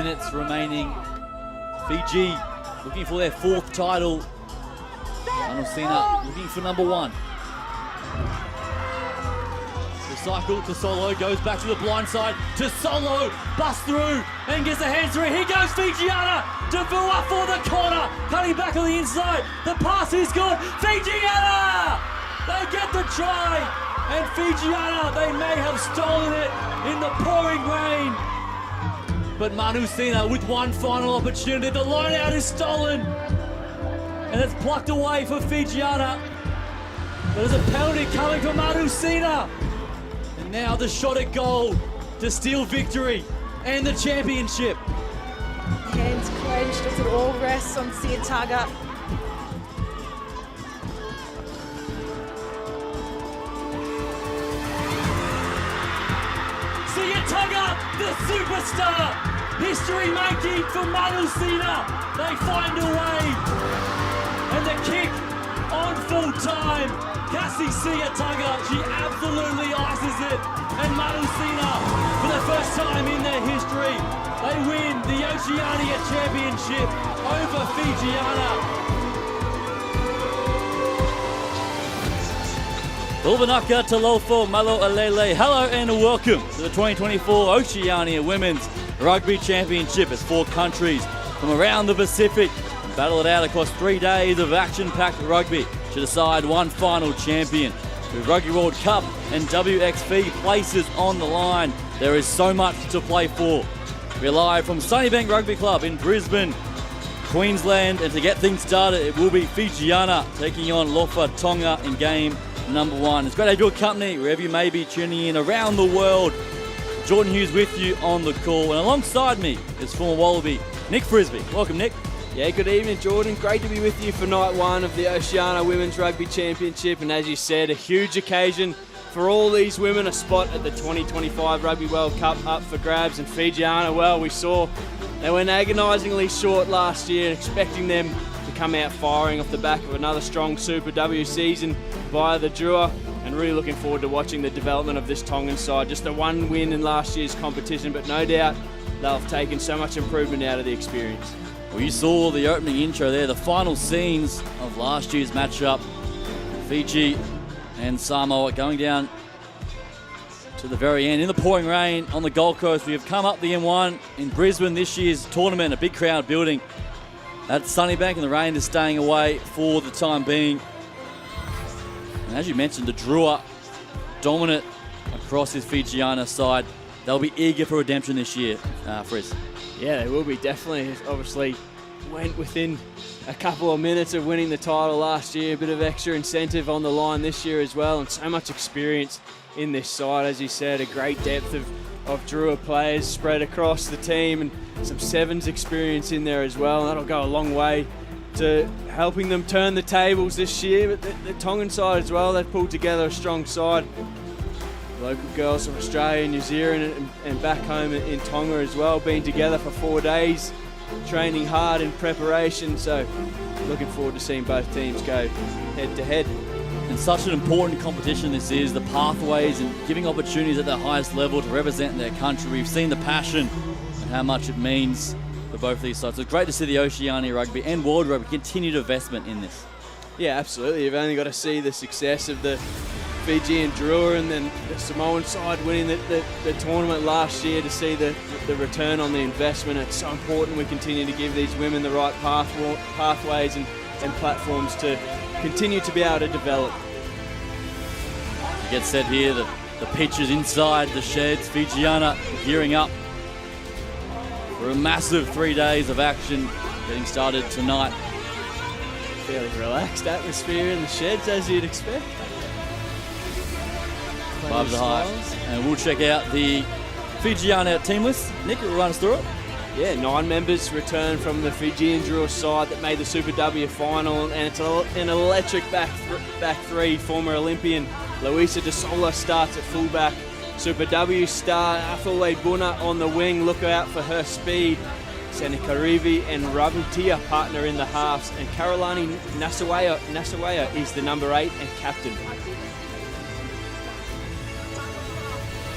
minutes remaining. Fiji looking for their 4th title. Oceania looking for number 1. The cycle to Solo, goes back to the blind side, to Solo, busts through and gets a hands through. Here goes Fijiana, Davua for the corner, cutting back on the inside. The pass is good, Fijiana! They get the try, and Fijiana, they may have stolen it in the pouring rain. But Manu Sina with one final opportunity. The line out is stolen, and it's plucked away for Fijiana. There's a penalty coming from Manu Sina. And now the shot at goal to steal victory and the championship. Hands clenched as it all rests on Siataga. Siataga, the superstar! History making for Manu Sina. They find a way. And the kick on full time. Cassie Siataga, she absolutely ices it. And Manu Sina, for the first time in their history, they win the Oceania Championship over Fijiana. Ulvanaka Talofo Malo Alele, hello and welcome to the 2024 Oceania Women's Rugby Championship. As 4 countries from around the Pacific battle it out across 3 days of action-packed rugby to decide one final champion. With Rugby World Cup and WXV places on the line, there is so much to play for. We're live from Sunnybank Rugby Club in Brisbane, Queensland, and to get things started, it will be Fijiana taking on Lofa Tonga in game number 1. It's great to have your company wherever you may be tuning in around the world. Jordan Hughes with you on the call, and alongside me is former Wallaby Nick Frisbee. Welcome, Nick. Yeah, good evening, Jordan. Great to be with you for night 1 of the Oceania Women's Rugby Championship, and as you said, a huge occasion for all these women. A spot at the 2025 Rugby World Cup up for grabs, and Fijiana, well, we saw they went agonisingly short last year, expecting them to come out firing off the back of another strong Super W season via the Drua, and really looking forward to watching the development of this Tongan side. Just a 1 win in last year's competition, but no doubt they'll have taken so much improvement out of the experience. Well, you saw the opening intro there, the final scenes of last year's matchup. Fiji and Samoa going down to the very end in the pouring rain on the Gold Coast. We have come up the M1 in Brisbane this year's tournament, a big crowd building at Sunnybank, and the rain is staying away for the time being. And as you mentioned, the Drua dominant across this Fijiana side. They'll be eager for redemption this year, Frizz. Yeah, they will be, definitely. Obviously went within a couple of minutes of winning the title last year. A bit of extra incentive on the line this year as well, and so much experience in this side. As you said, a great depth of Drua players spread across the team, and some sevens experience in there as well. And that'll go a long way to helping them turn the tables this year. But the Tongan side as well, they've pulled together a strong side. Local girls from Australia, New Zealand, and back home in Tonga as well, been together for 4 days, training hard in preparation. So looking forward to seeing both teams go head to head. And such an important competition this is, the pathways and giving opportunities at the highest level to represent their country. We've seen the passion and how much it means for both these sides. So it's great to see the Oceania Rugby and World Rugby continued investment in this. Yeah, absolutely. You've only got to see the success of the Fiji and Drua, and then the Samoan side winning the tournament last year, to see the return on the investment. It's so important we continue to give these women the right pathways and platforms to continue to be able to develop. It gets set here, the pitch is inside the sheds. Fijiana gearing up for a massive 3 days of action getting started tonight. Fairly relaxed atmosphere in the sheds, as you'd expect. Above the height. And we'll check out the Fijiana team list. Nick will run us through it. Yeah, 9 members return from the Fijian Drua side that made the Super W final, and it's an electric back 3. Former Olympian Luisa De Sola starts at fullback. Super W star Athelway Buna on the wing, look out for her speed. Senikarivi and Ravutia partner in the halves, and Karolani Nasawaya is the number 8 and captain.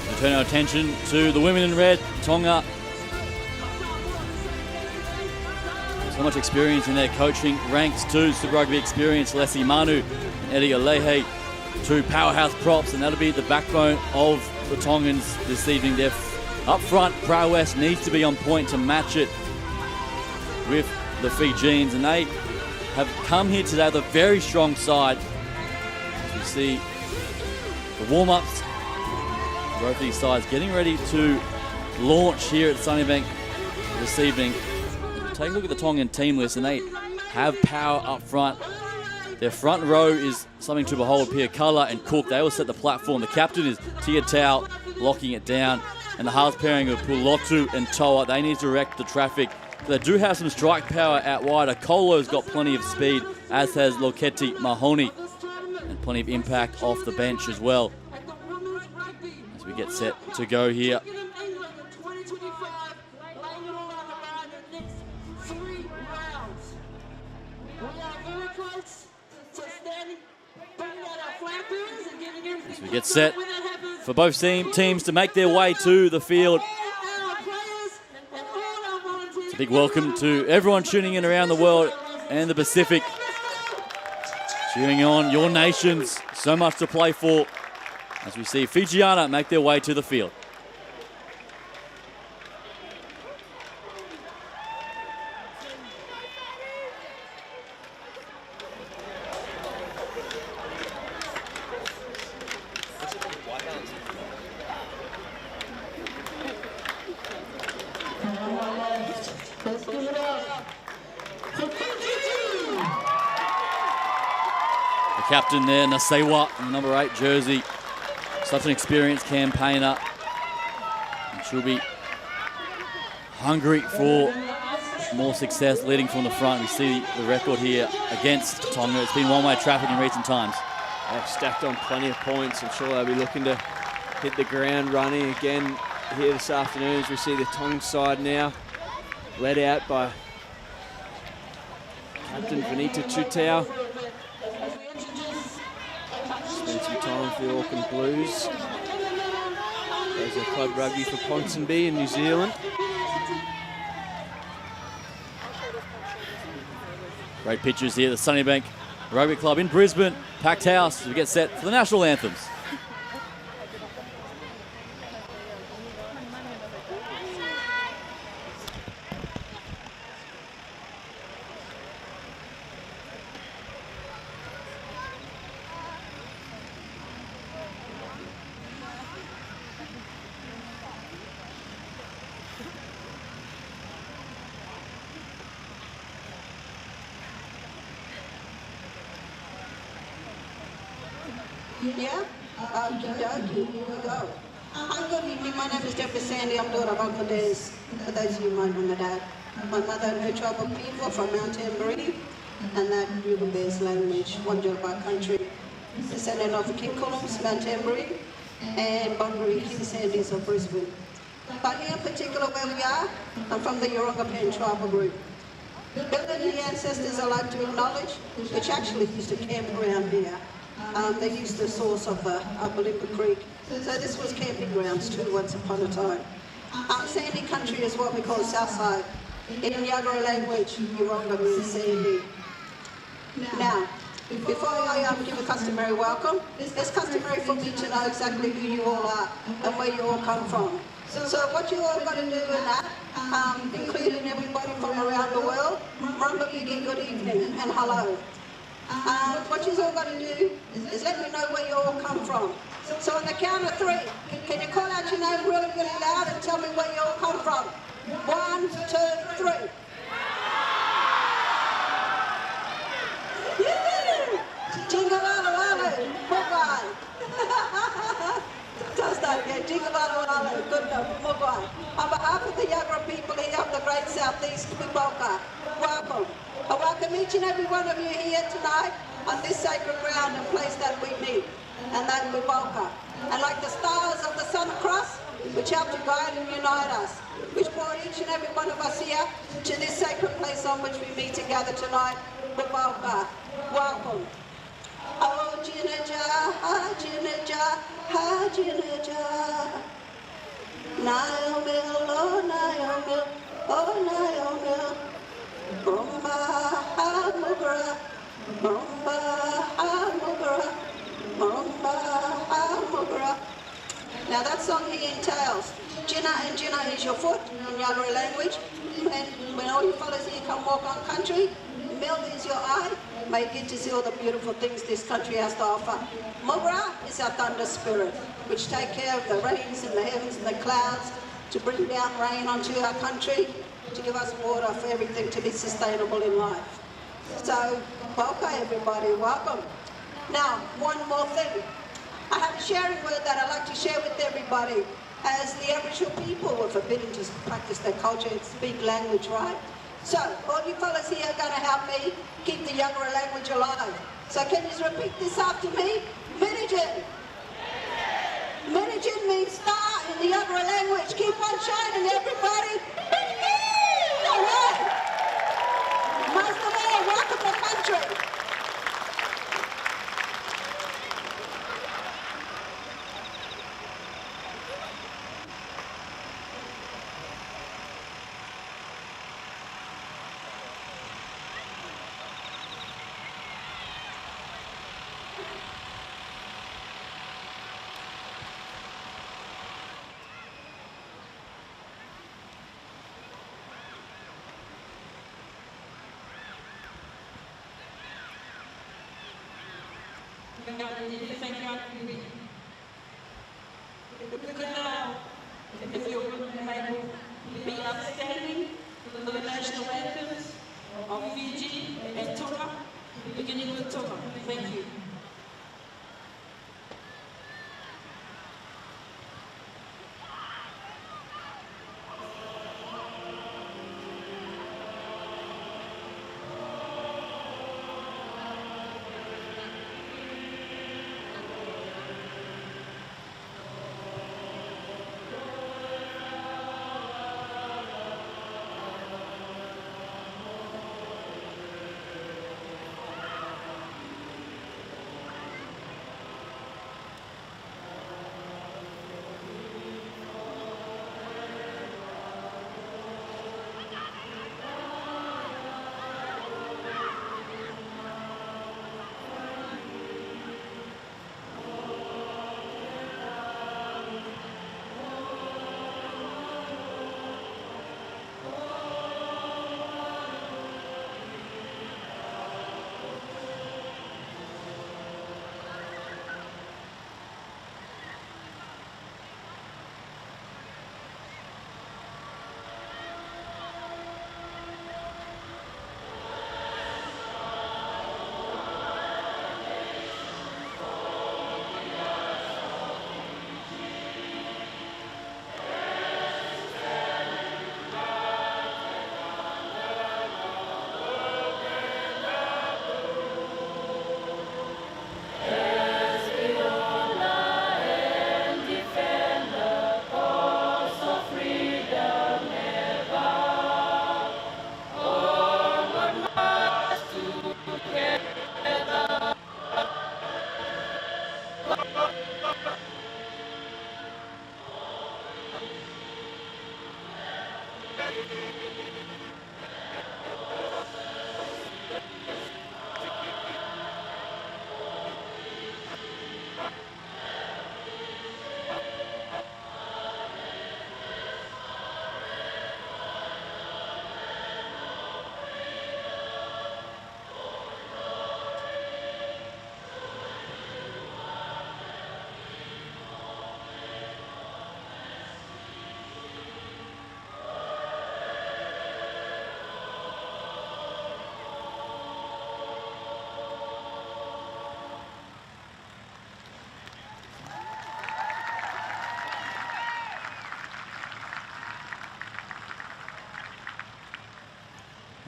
We turn our attention to the women in red, Tonga. So much experience in their coaching ranks too. Super Rugby experience, Leslie Manu and Eddie Alehe, two powerhouse props, and that'll be the backbone of the Tongans this evening. Their up front prowess needs to be on point to match it with the Fijians, and they have come here today with a very strong side. As we see the warm-ups, both these sides getting ready to launch here at Sunnybank this evening. Take a look at the Tongan team list, and they have power up front. Their front row is something to behold. Pia Kala and Cook, they all set the platform. The captain is Tia Tau, locking it down. And the halves pairing of Pulotu and Toa, they need to direct the traffic. They do have some strike power out wide. Akolo's got plenty of speed, as has Loketi Mahoney. And plenty of impact off the bench as well. As we get set to go here. As we get set for both teams to make their way to the field. It's a big welcome to everyone tuning in around the world and the Pacific. Cheering on your nations, so much to play for. As we see Fijiana make their way to the field. Captain there, Nasewa, in the number 8 jersey. Such an experienced campaigner. And she'll be hungry for more success leading from the front. We see the record here against Tonga. It's been one-way traffic in recent times. They've stacked on plenty of points. I'm sure they'll be looking to hit the ground running again here this afternoon, as we see the Tongan side now led out by Captain Vanita Chutau. Spent some time for the Auckland Blues. There's a club rugby for Ponsonby in New Zealand. Great pictures here at the Sunnybank Rugby Club in Brisbane. Packed house as we get set for the national anthems. Yeah? Okey-dokey, here we go. Hi, good evening. My name is Deborah Sandy. I'm daughter of Uncle Des. For those of you who might know my dad. My mother and her tribe of people from Mount Tamboree, and that Ruben Bears language, one job by country. Descendant of the King Columns, Mount Tamboree, and Bunbury King Sandys of Brisbane. But here in particular where we are, I'm from the Yorongapan tribal group. Building the ancestors I like to acknowledge, which actually used to camp around here. They used the source of the Balimba Creek. So this was camping grounds too once upon a time. Sandy country is what we call Southside. In Yagara language, Yoronga means sandy. Now, before I give a customary welcome, it's customary for me to know exactly who you all are and where you all come from. So what you all got to do in that, including everybody from around the world, Rumba Biggie, good evening and hello. What you've all got to do is let me know where you all come from. So on the count of 3, can you call out your name really, really loud and tell me where you all come from? 1, 2, 3. Jingalalalu, Mogai. Does that again, Jingalalalu, good enough, Mogai. On behalf of the Yagara people here of the Great Southeast, Wiboka, welcome. I welcome each and every one of you here tonight on this sacred ground and place that we meet, and that Wiboka. And like the stars of the Sun Cross, which help to guide and unite us, which brought each and every one of us here to this sacred place on which we meet together tonight, Wiboka. Welcome. Oh, Jinaja, ha, Jinaja, ha, Jinaja. Naomil, oh, Naomil, oh, Naomil. Rumba, Mugra, Rumba, Mugra, Rumba, Mugra. Now that song here entails Jina, and Jina is your foot in Yagara language. And when all you fellas here come walk on country, Meld is your eye. May you get to see all the beautiful things this country has to offer. Mugra is our thunder spirit, which take care of the rains in the heavens and the clouds to bring down rain onto our country, to give us water for everything to be sustainable in life. So, welcome everybody, welcome. Now, one more thing. I have a sharing word that I'd like to share with everybody. As the Aboriginal people were forbidden to practice their culture and speak language, right? So, all you fellas here are going to help me keep the Yagara language alive. So can you repeat this after me? Minijin. Minijin means star in the Yagara language. Keep on shining, everybody. All right. Most of all, welcome to country. Good now, if you would be upstanding for the national anthems of Fiji and Tonga, beginning with Tonga. Thank you.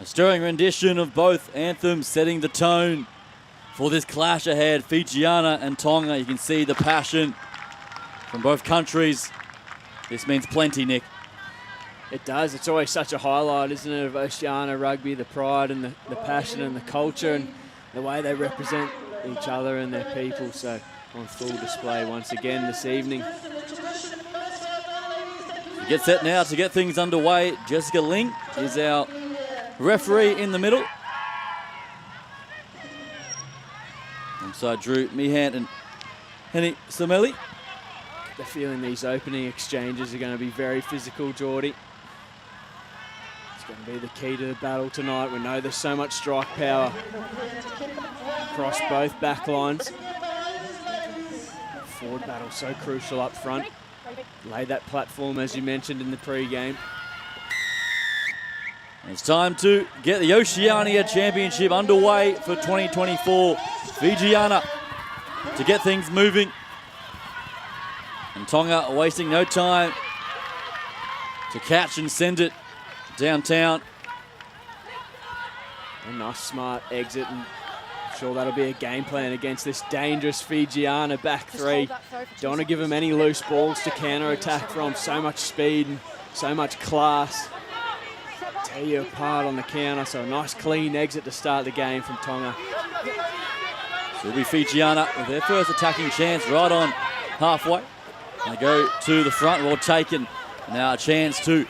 A stirring rendition of both anthems setting the tone for this clash ahead. Fijiana and Tonga, you can see the passion from both countries. This means plenty, Nick. It does. It's always such a highlight, isn't it, of Oceania Rugby, the pride and the passion and the culture and the way they represent each other and their people. So on full display once again this evening. Get set now to get things underway. Jessica Ling is our referee in the middle. Alongside Drew Meehan and Henny Sameli. The feeling these opening exchanges are going to be very physical, Geordie. It's going to be the key to the battle tonight. We know there's so much strike power across both back lines. Forward battle so crucial up front. Lay that platform, as you mentioned in the pre-game. It's time to get the Oceania Championship underway for 2024. Fijiana to get things moving. And Tonga wasting no time to catch and send it downtown. A nice smart exit, and I'm sure that'll be a game plan against this dangerous Fijiana back three. Don't want to give them any loose balls to counter-attack from. So much speed and so much class. Tear you apart on the counter, so a nice clean exit to start the game from Tonga. So it'll be Fijiana with their first attacking chance right on halfway. They go to the front, well taken. Now a chance to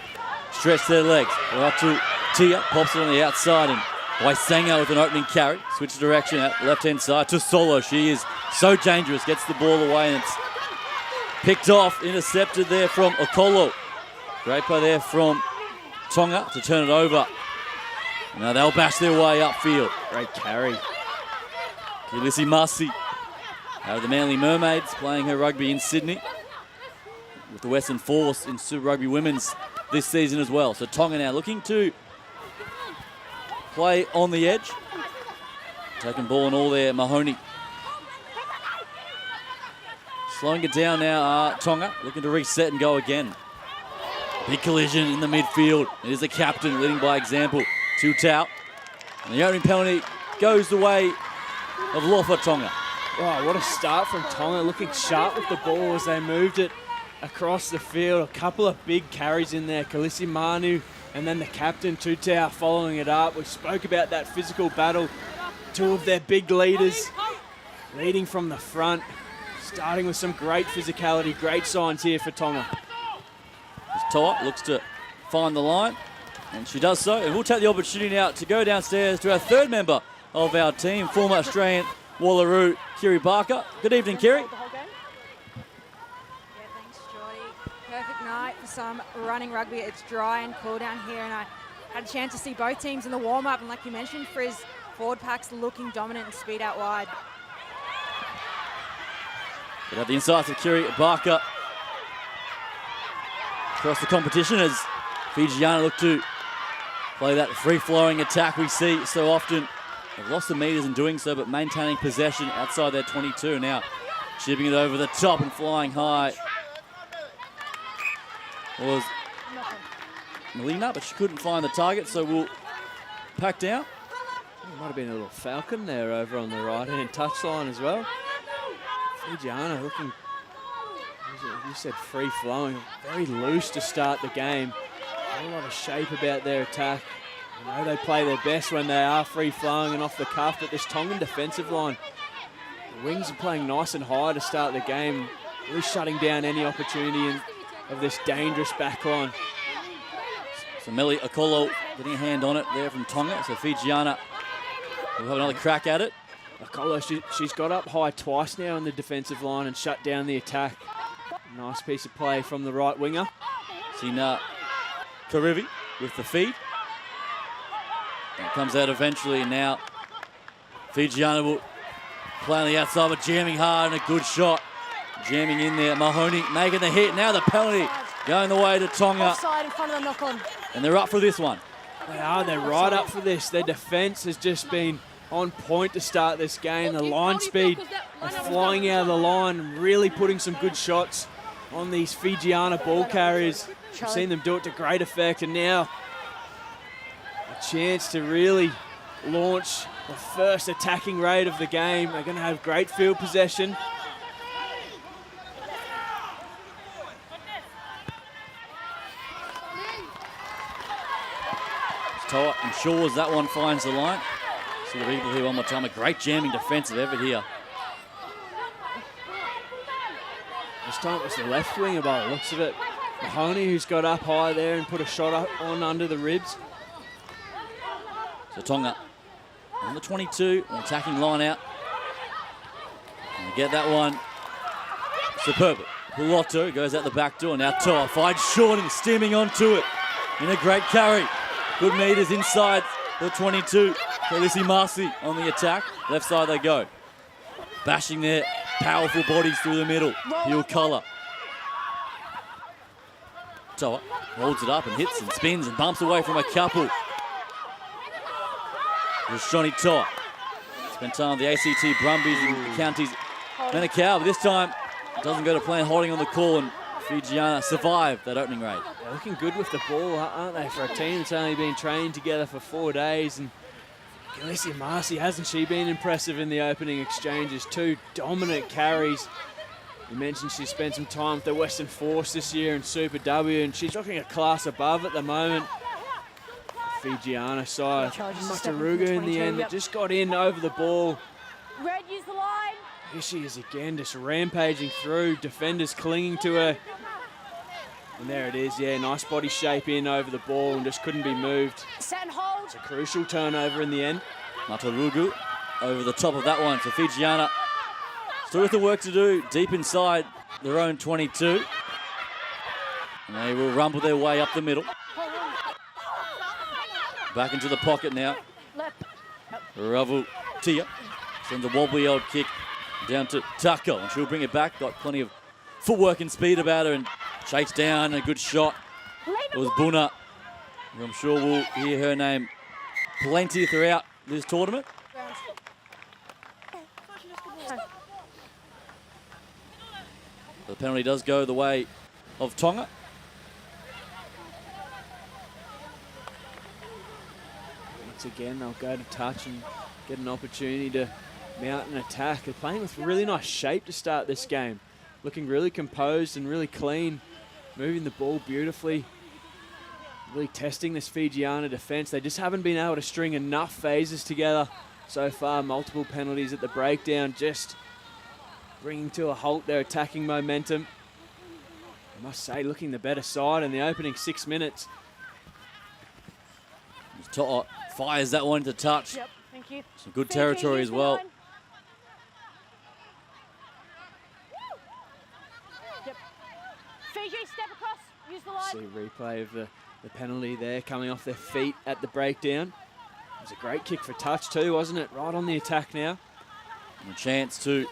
stretch their legs. Right to Tia, pops it on the outside, and Waisenga with an opening carry. Switch direction at left-hand side to Solo. She is so dangerous, gets the ball away, and it's picked off, intercepted there from Okolo. Great play there from Tonga to turn it over. Now they'll bash their way upfield. Great carry. Kilisi Masi out of the Manly Mermaids, playing her rugby in Sydney with the Western Force in Super Rugby Women's this season as well. So Tonga now looking to play on the edge. Taking ball and all there, Mahoney. Slowing it down now, Tonga looking to reset and go again. Big collision in the midfield. It is the captain leading by example. Tutau. And the opening penalty goes the way of Lofa Tonga. Wow, what a start from Tonga, looking sharp with the ball as they moved it across the field. A couple of big carries in there. Kalisi Manu and then the captain, Tutau, following it up. We spoke about that physical battle. Two of their big leaders leading from the front. Starting with some great physicality, great signs here for Tonga. As Toa looks to find the line, and she does so. And we'll take the opportunity now to go downstairs to our third member of our team, former Australian Wallaroo, Kiri Barker. Good evening, Kiri. Yeah, thanks, Geordie. Perfect night for some running rugby. It's dry and cool down here, and I had a chance to see both teams in the warm-up, and like you mentioned, Frizz, forward packs looking dominant and speed out wide. But at the inside to Kiri Barker. Across the competition as Fijiana look to play that free-flowing attack we see so often. They've lost the meters in doing so, but maintaining possession outside their 22. Now chipping it over the top and flying high was Melina, but she couldn't find the target, so we'll pack down. There might have been a little falcon there over on the right-hand touchline as well. Fijiana looking, as you said, free-flowing, very loose to start the game. Not a lot of shape about their attack. I know they play their best when they are free-flowing and off the cuff, but this Tongan defensive line, the wings are playing nice and high to start the game, really shutting down any opportunity of this dangerous back line. So Meli Okolo getting a hand on it there from Tonga, so Fijiana will have another crack at it. Okolo, she's got up high twice now in the defensive line and shut down the attack. Nice piece of play from the right winger. Sina Karivi with the feed. And comes out eventually, and now Fijiana will play on the outside, but jamming hard and a good shot. Jamming in there, Mahoney making the hit. Now the penalty going the way to Tonga. Offside in front of the knock-on. And they're up for this one. They're right up for this. Their defence has just been on point to start this game. The line speed are flying out of the line and really putting some good shots on these Fijiana ball carriers. We've seen them do it to great effect, and now a chance to really launch the first attacking raid of the game. They're going to have great field possession. Toa ensures that one finds the line. See the people here one more time. A great jamming defensive effort here. This time it was the left winger by the looks of it. Mahoney, who's got up high there and put a shot up on under the ribs. So Tonga on the 22, an attacking line out. And they get that one. Superb. Piloto goes out the back door. Now Toa finds Sean steaming onto it. In a great carry. Good meters inside the 22. Kalisi Marcy on the attack. Left side they go. Bashing their powerful bodies through the middle. Pure colour. Toa holds it up and hits and spins and bumps away from a couple. There's Johnny Toa. Spent time with the ACT Brumbies and the counties Manukau, but this time doesn't go to plan, holding on the call, and Fijiana survived that opening raid. They're looking good with the ball, aren't they, for a team that's only been trained together for 4 days. And Kalisi Marcy, hasn't she been impressive in the opening exchanges? 2 dominant carries. You mentioned she spent some time with the Western Force this year in Super W, and she's looking a class above at the moment. Fijiana side, Mataruga in the end, that just got in over the ball. Red, use the line. Here she is again, just rampaging through, defenders clinging to her. And there it is, yeah, nice body shape in over the ball and just couldn't be moved. Set and hold. It's a crucial turnover in the end. Matarugu over the top of that one. So Fijiana still with the work to do deep inside their own 22. And they will rumble their way up the middle. Back into the pocket now. Ravu Tia sends a wobbly old kick down to Tako, and she'll bring it back. Got plenty of footwork and speed about her, and chased down, a good shot. It was Buna. I'm sure we'll hear her name plenty throughout this tournament. The penalty does go the way of Tonga. Once again, they'll go to touch and get an opportunity to mount an attack. They're playing with really nice shape to start this game. Looking really composed and really clean. Moving the ball beautifully. Really testing this Fijiana defence. They just haven't been able to string enough phases together so far. Multiple penalties at the breakdown, just bringing to a halt their attacking momentum. I must say, looking the better side in the opening 6 minutes. To'a fires that one to touch. Yep, thank you. Some good territory as well. Yep. Fiji, step across, use the line. See a replay of the penalty there, coming off their feet at the breakdown. It was a great kick for touch too, wasn't it? Right on the attack now. And a chance to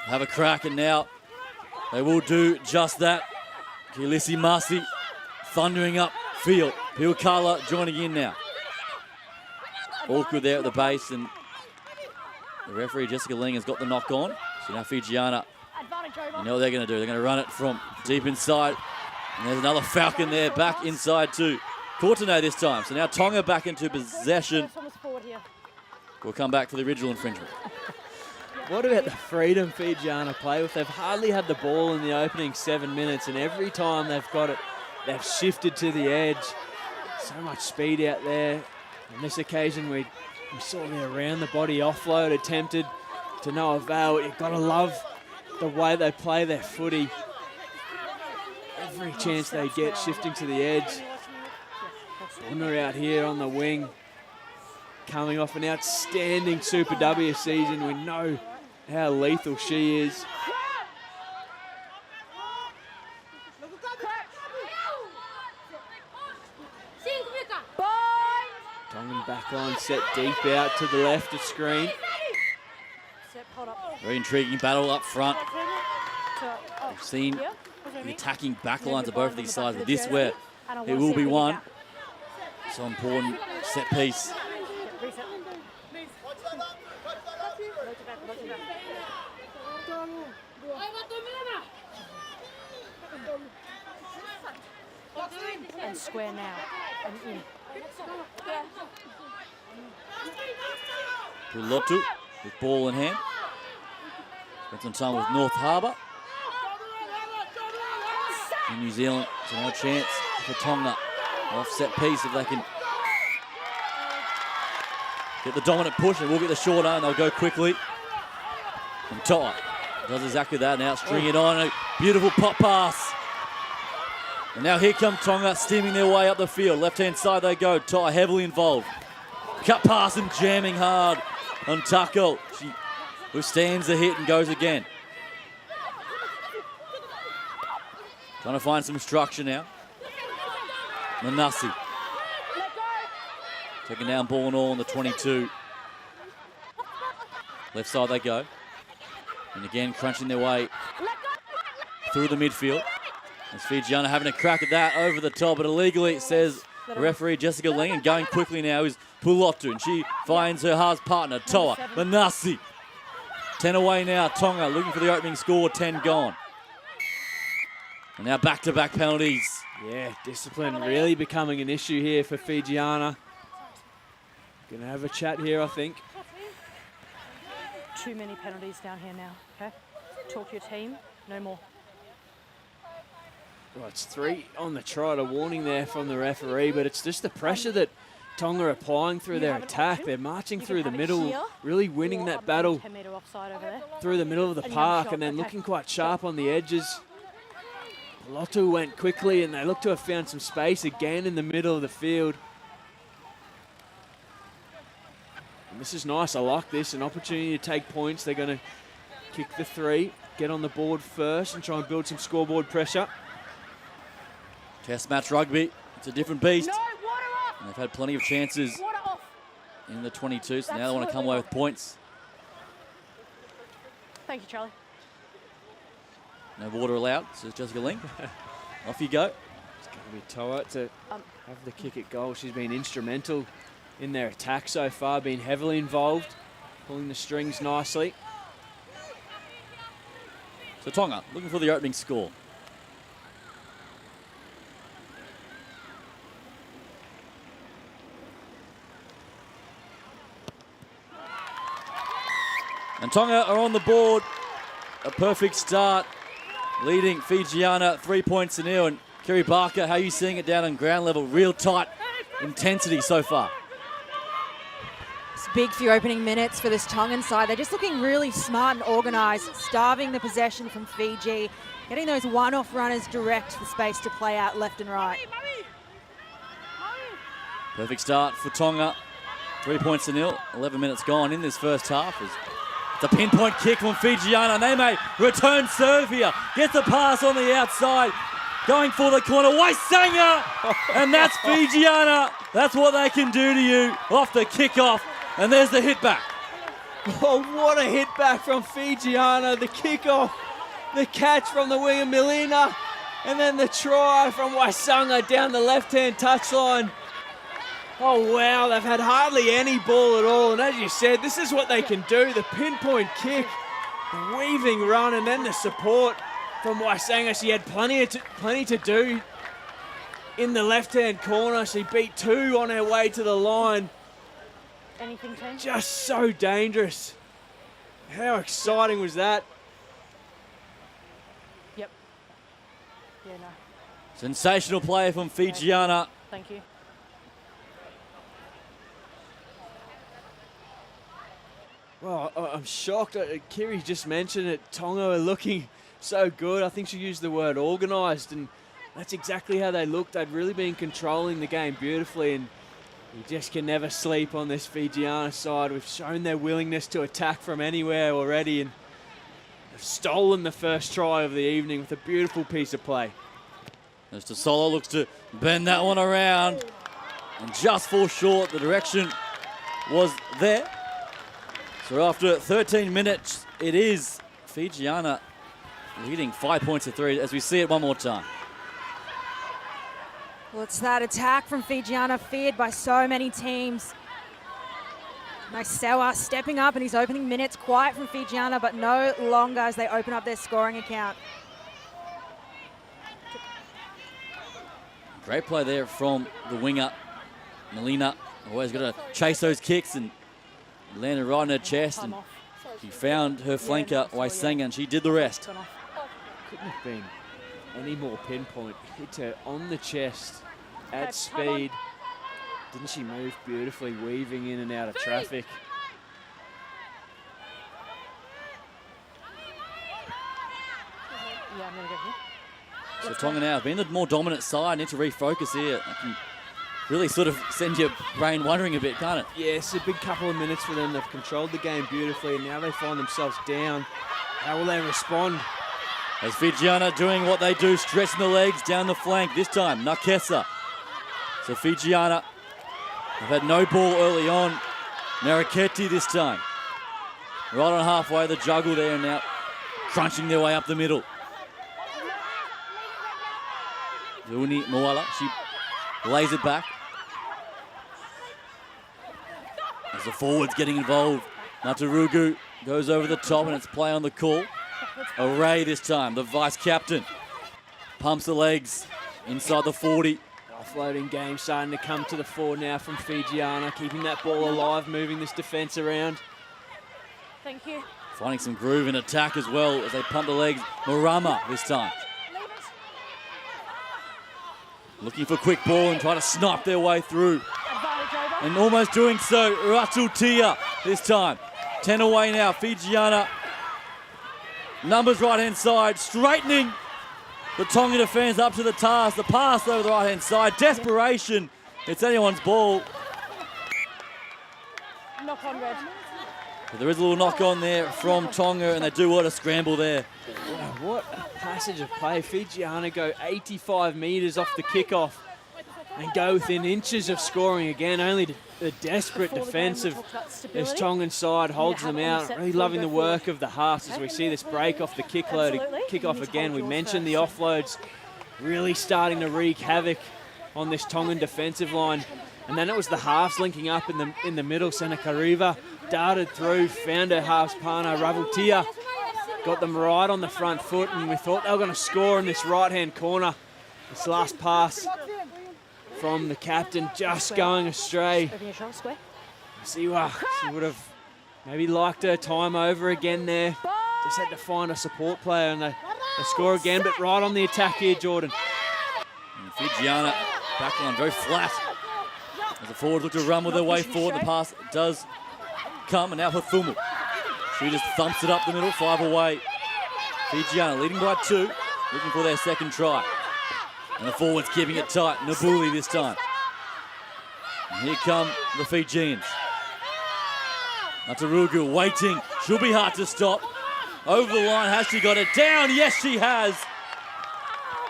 have a crack, and now they will do just that. Kalisi Marcy thundering up field. Pilkala joining in now. Awkward there at the base, and the referee Jessica Ling has got the knock on. So now Fijiana, you know what they're going to do. They're going to run it from deep inside. And there's another Falcon there, back inside to Courtenay this time. So now Tonga back into possession. We'll come back for the original infringement. What about the freedom Fijiana play with? They've hardly had the ball in the opening 7 minutes, and every time they've got it, they've shifted to the edge. So much speed out there. On this occasion, we saw the around the body offload attempted to no avail. You've got to love the way they play their footy. Every chance they get, shifting to the edge. Buna out here on the wing, coming off an outstanding Super W season. We know how lethal she is. Tongan back line, set deep out to the left of screen. Very intriguing battle up front. We've seen the attacking backlines of both of these sides, but this where it will be one. So important set piece. And square now. And in. Pulotu with ball in hand. Spent some time with North Harbour. In New Zealand, so no chance for Tonga. Offset piece if they can get the dominant push, and we'll get the short arm. They'll go quickly. And To'a does exactly that now, string it on. A beautiful pop pass. And now here come Tonga, steaming their way up the field. Left-hand side they go. To'a heavily involved. Cut pass and jamming hard on Tuckle. She withstands the hit and goes again. Trying to find some structure now. Manassi. Taking down ball and all on the 22. Left side they go. And again, crunching their way through the midfield. As Fijiana having a crack at that over the top, but illegally, it says referee Jessica Ling. And going quickly now is Pulotu, and she finds her halves partner, Toa Manassi. 10 away now, Tonga looking for the opening score, 10 gone. And now back-to-back penalties. Yeah, discipline really becoming an issue here for Fijiana. Gonna have a chat here, I think. Too many penalties down here now, okay? Talk to your team, no more. Well, it's 3 on the trot, a warning there from the referee, but it's just the pressure that Tonga are applying through their attack. They're marching through the middle, really winning that battle 10 metre offside over there. through the middle of the park, and then looking quite sharp on the edges. Lotu went quickly, and they look to have found some space again in the middle of the field. And this is nice. I like this. An opportunity to take points. They're going to kick the 3, get on the board first, and try and build some scoreboard pressure. Test match rugby. It's a different beast. No, water off! And they've had plenty of chances Water off! in the 22, so now they want to come away with points. Thank you, Charlie. No water allowed, says Jessica Ling. Off you go. It's going to be Toa to have the kick at goal. She's been instrumental in their attack so far, been heavily involved, pulling the strings nicely. So Tonga looking for the opening score. And Tonga are on the board. A perfect start, leading Fijiana 3 points to nil. And Kerry Barker, how are you seeing it down on ground level? Real tight intensity so far. It's a big few opening minutes for this Tongan side. They're just looking really smart and organised, starving the possession from Fiji, getting those one-off runners direct the space to play out left and right. Perfect start for Tonga. 3 points to nil. 11 minutes gone in this first half. It's a pinpoint kick from Fijiana. They may return serve here. Gets the pass on the outside. Going for the corner. Waisanga! And that's Fijiana. That's what they can do to you off the kickoff. And there's the hit back. Oh, what a hit back from Fijiana. The kickoff, the catch from the wing of Milena, and then the try from Waisanga down the left-hand touchline. Oh, wow, they've had hardly any ball at all. And as you said, this is what they can do. The pinpoint kick, the weaving run, and then the support from Waisanga. She had plenty to do in the left-hand corner. She beat 2 on her way to the line. Anything, team? Just so dangerous. How exciting was that? Yep. Yeah, no. Sensational play from Fijiana. Thank you. Well, I'm shocked. Kiri just mentioned it. Tonga are looking so good. I think she used the word organised, and that's exactly how they looked. They'd really been controlling the game beautifully, and you just can never sleep on this Fijiana side. We've shown their willingness to attack from anywhere already, and they've stolen the first try of the evening with a beautiful piece of play. As Solo looks to bend that one around and just fall short. The direction was there. So after 13 minutes, it is Fijiana leading 5 points to 3 as we see it one more time. Well, it's that attack from Fijiana, feared by so many teams. Naisewa stepping up in his opening minutes, quiet from Fijiana, but no longer as they open up their scoring account. Great play there from the winger, Melina. Always got to chase those kicks and landed right in her chest, and she found her flanker, Waisanga, and she did the rest. Couldn't have been any more pinpoint. Hit her on the chest at speed. Didn't she move beautifully, weaving in and out of traffic? Yeah, I'm going to go here. So Tonga now have been the more dominant side, need to refocus here. They can really sort of send your brain wondering a bit, can't it? Yeah, it's a big couple of minutes for them. They've controlled the game beautifully, and now they find themselves down. How will they respond? As Fijiana doing what they do, stretching the legs down the flank. This time, Nakesa. So Fijiana have had no ball early on. Naraketi this time. Right on halfway, the juggle there now. Crunching their way up the middle. Uni Moala, she lays it back. As the forwards getting involved. Natarugu goes over the top and it's play on the call. Array this time, the vice captain. Pumps the legs inside the 40. Offloading game starting to come to the fore now from Fijiana, keeping that ball alive, moving this defence around. Thank you. Finding some groove in attack as well as they pump the legs. Marama this time. Looking for quick ball and trying to snipe their way through. Advantage over. And almost doing so, Ratutia this time. 10 away now, Fijiana. Numbers right-hand side, straightening the Tonga defence up to the task. The pass over the right-hand side, desperation. It's anyone's ball. Knock on red. But there is a little knock on there from Tonga and they do what a scramble there. What a passage of play. Fijiana go 85 metres off the kickoff and go within inches of scoring again. Only the desperate defence of this Tongan side holds them out. Really loving the work of the halves as we see this break off the kickoff again. We mentioned the offloads really starting to wreak havoc on this Tongan defensive line. And then it was the halves linking up in the middle. Senakariva darted through, found her halves partner, Ravutia. Got them right on the front foot, and we thought they were going to score in this right-hand corner. This last pass from the captain just going astray. Siwa, she would have maybe liked her time over again there. Just had to find a support player, and they score again, but right on the attack here, Jordan. And Fijiana back line very flat. As the forwards look to run with their way forward, the pass does come, and now Hathumu. She just thumps it up the middle, 5 away. Fijiana leading by 2, looking for their second try. And the forwards keeping it tight. Nabuli this time. And here come the Fijians. Natarugu waiting. She'll be hard to stop. Over the line, has she got it down? Yes, she has.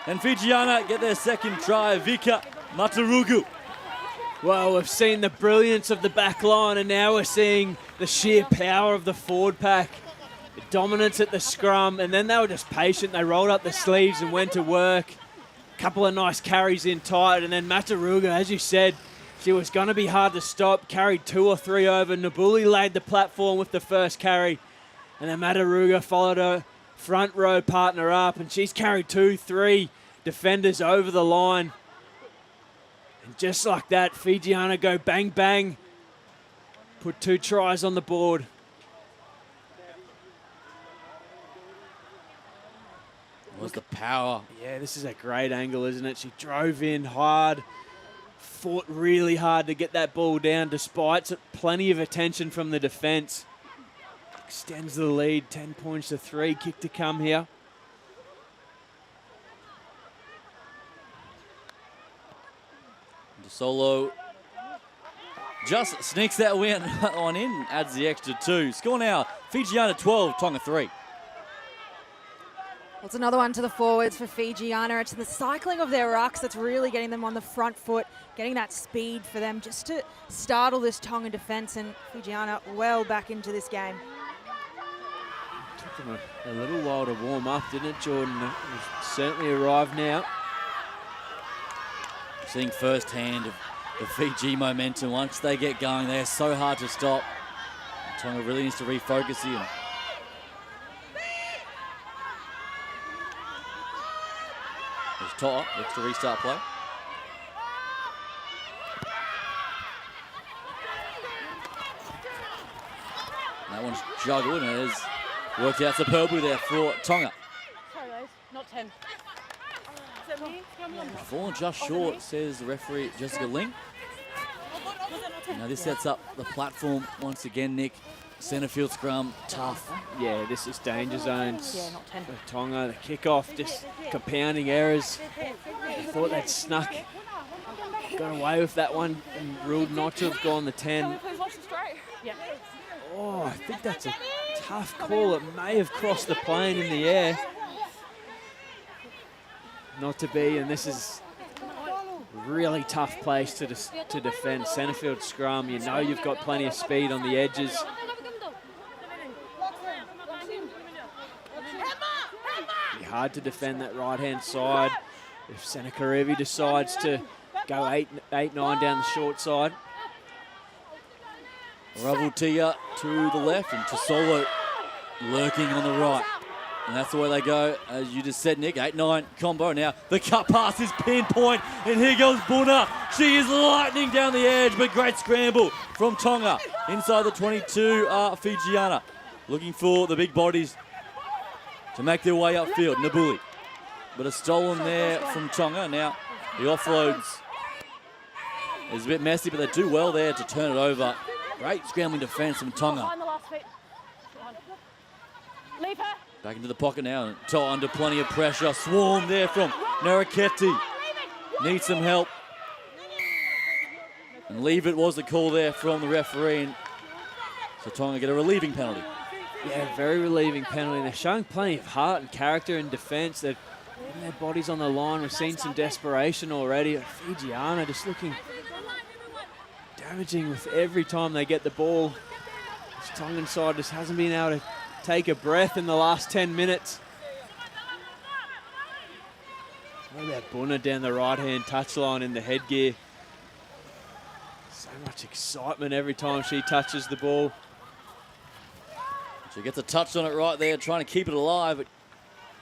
And Fijiana get their second try. Vika Natarugu. Well, we've seen the brilliance of the back line, and now we're seeing the sheer power of the forward pack. The dominance at the scrum, and then they were just patient. They rolled up the sleeves and went to work. Couple of nice carries in tight, and then Mataruga, as you said, she was going to be hard to stop. Carried 2 or 3 over. Nabuli laid the platform with the first carry, and then Mataruga followed her front row partner up, and she's carried 2, 3 defenders over the line. And just like that, Fijiana go bang, bang. Put 2 tries on the board. Was the power. Yeah, this is a great angle, isn't it? She drove in hard, fought really hard to get that ball down despite plenty of attention from the defence. Extends the lead, 10 points to 3. Kick to come here. Solo just sneaks that win on in, adds the extra 2. Score now, Fijiana 12, Tonga 3. It's another one to the forwards for Fijiana. It's the cycling of their rucks that's really getting them on the front foot, getting that speed for them just to startle this Tongan defence, and Fijiana well back into this game. Took them a little while to warm up, didn't it, Jordan? It's certainly arrived now. Seeing firsthand of the Fiji momentum. Once they get going, they are so hard to stop. Tonga really needs to refocus here. There's Toa, looks to restart play. That one's juggled and it has worked out superbly there for Tonga. Sorry, guys. Not 10. Is that me? Fallen just short, says the referee Jessica Ling. Now this sets up the platform once again, Nick. Centre field scrum, tough. Yeah, this is danger zones. Yeah, not 10. For Tonga, the kickoff, just compounding errors. I thought they'd snuck got away with that one and ruled not to have gone the 10. Oh, I think that's a tough call. It may have crossed the plane in the air. Not to be, and this is a really tough place to defend. Centerfield scrum, you know you've got plenty of speed on the edges. Be hard to defend that right-hand side if Sennacherib decides to go 8-9 down the short side. Ravutia to the left and Tosolo lurking on the right. And that's the way they go, as you just said, Nick. 8-9 combo. Now the cut pass is pinpoint, and here goes Buna. She is lightning down the edge, but great scramble from Tonga. Inside the 22 are Fijiana, looking for the big bodies to make their way upfield. Nabuli. But a stolen there from Tonga. Now the offloads is a bit messy, but they do well there to turn it over. Great scrambling defense from Tonga. Leave her. Back into the pocket now, and Toa under plenty of pressure. Swarm there from Naraketi. Needs some help. And leave it was the call there from the referee. And so Tonga get a relieving penalty. Yeah, very relieving penalty. They're showing plenty of heart and character in defence. They're putting their bodies on the line. We've seen some desperation already. Fijiana just looking damaging with every time they get the ball. This Tongan side just hasn't been able to take a breath in the last 10 minutes. What about Buna down the right-hand touchline in the headgear? So much excitement every time she touches the ball. She gets a touch on it right there, trying to keep it alive, but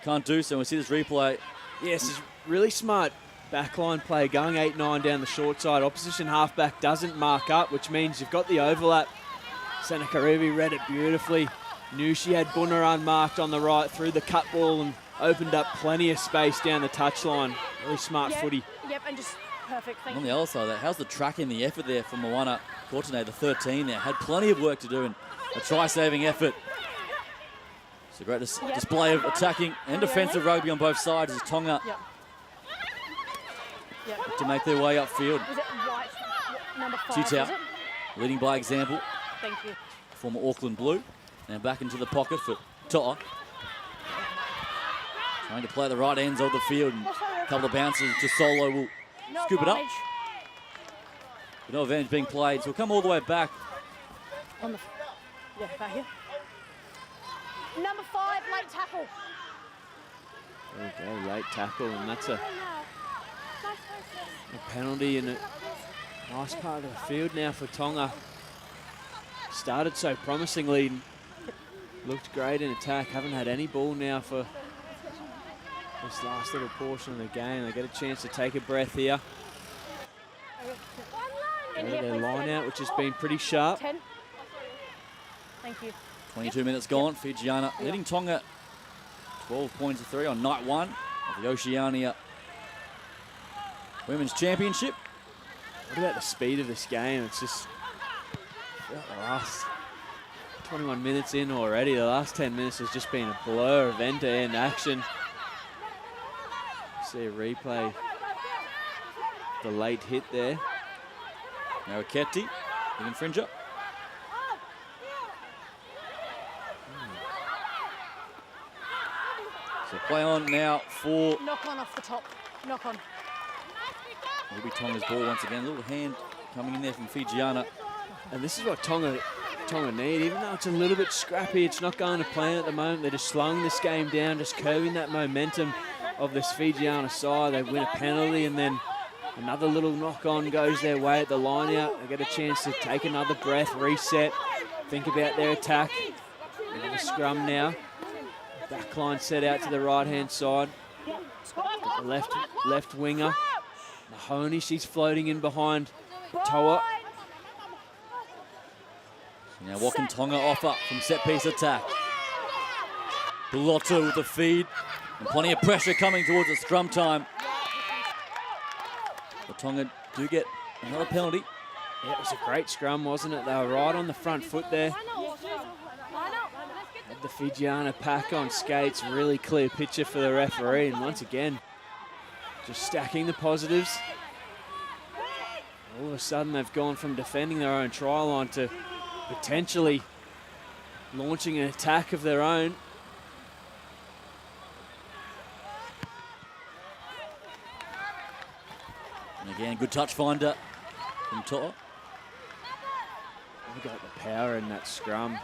can't do so. We see this replay. Yes, it's really smart backline play, going 8-9 down the short side. Opposition halfback doesn't mark up, which means you've got the overlap. Sennacherib read it beautifully. Knew she had Buna unmarked on the right, threw the cut ball and opened up plenty of space down the touchline. Really smart footy. Yep, and just perfect. Thank On you. the other side of that, how's the tracking, the effort there from Moana Kortene, the 13 there? Had plenty of work to do and a try-saving effort. It's a great display of attacking and defensive rugby on both sides as Tonga to make their way upfield. Was it white? Number 5, Tutau was it? leading by example. Thank you. Former Auckland Blue. Now back into the pocket for Toa. Trying to play the right ends of the field. And a couple of bounces to Solo will No scoop it up. advantage. But no advantage being played, so we'll come all the way back. On the, back here. Number 5, late tackle. There we go, late tackle, and that's a penalty in a nice part of the field now for Tonga. Started so promisingly, looked great in attack, haven't had any ball now for this last little portion of the game. They get a chance to take a breath here. In Go here, to their please, line 10. out, which has been pretty sharp. 10. Thank you. 22 minutes gone. Fijiana leading Tonga 12 points to 3 on night 1 of the Oceania Women's Championship. What about the speed of this game? It's just the last 21 minutes in already. The last 10 minutes has just been a blur of end-to-end action. See a replay. The late hit there. Naraketi, the infringer. So play on now for Knock on off the top. Knock on. it'll be Tonga's ball once again. A little hand coming in there from Fijiana. And this is what Tonga need. Even though it's a little bit scrappy, it's not going to plan at the moment. They're just slowing this game down, just curbing that momentum of this Fijiana side. They win a penalty and then another little knock-on goes their way at the line-out. They get a chance to take another breath, reset, think about their attack. They have a scrum now. Back line set out to the right-hand side. The left winger. Mahoney, she's floating in behind Toa. Now what can Tonga offer from set-piece attack? Belotto with the feed. And plenty of pressure coming towards the scrum time. But Tonga do get another penalty. Yeah, it was a great scrum, wasn't it? They were right on the front foot there. Had the Fijiana pack on skates. Really clear picture for the referee. And once again, just stacking the positives. All of a sudden, they've gone from defending their own try line to potentially launching an attack of their own. And again, good touch finder from Toa. They've got the power in that scrum.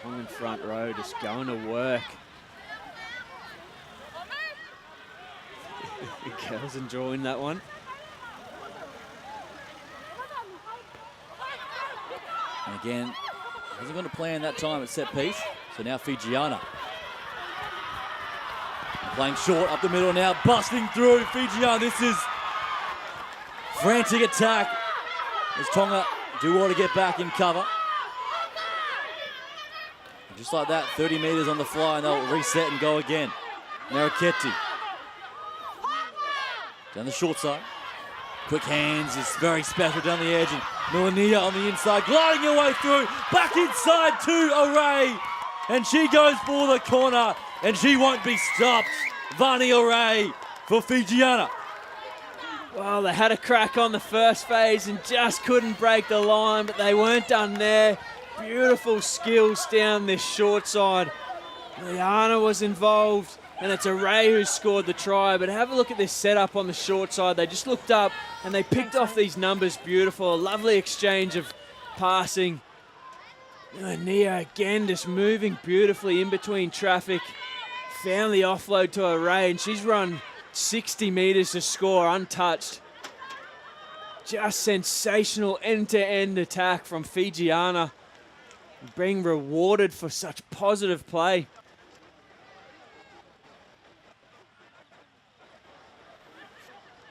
Tongan front row just going to work. The girls enjoying that one. And again, hasn't going to plan that time at set piece. So now Fijiana. Playing short up the middle now, busting through. Fijiana, this is frantic attack as Tonga do well to get back in cover. And just like that, 30 metres on the fly, and they'll reset and go again. Naraketi. Down the short side. Quick hands is very special down the edge, and Milania on the inside, gliding her way through, back inside to Array, and she goes for the corner, and she won't be stopped. Vani Array for Fijiana. Well, they had a crack on the first phase and just couldn't break the line, but they weren't done there. Beautiful skills down this short side. Liana was involved, and it's Array who scored the try, but have a look at this setup on the short side. They just looked up and they picked off these numbers beautiful. A lovely exchange of passing. Nia again just moving beautifully in between traffic. Found the offload to Array, and she's run 60 metres to score untouched. Just sensational end-to-end attack from Fijiana. Being rewarded for such positive play.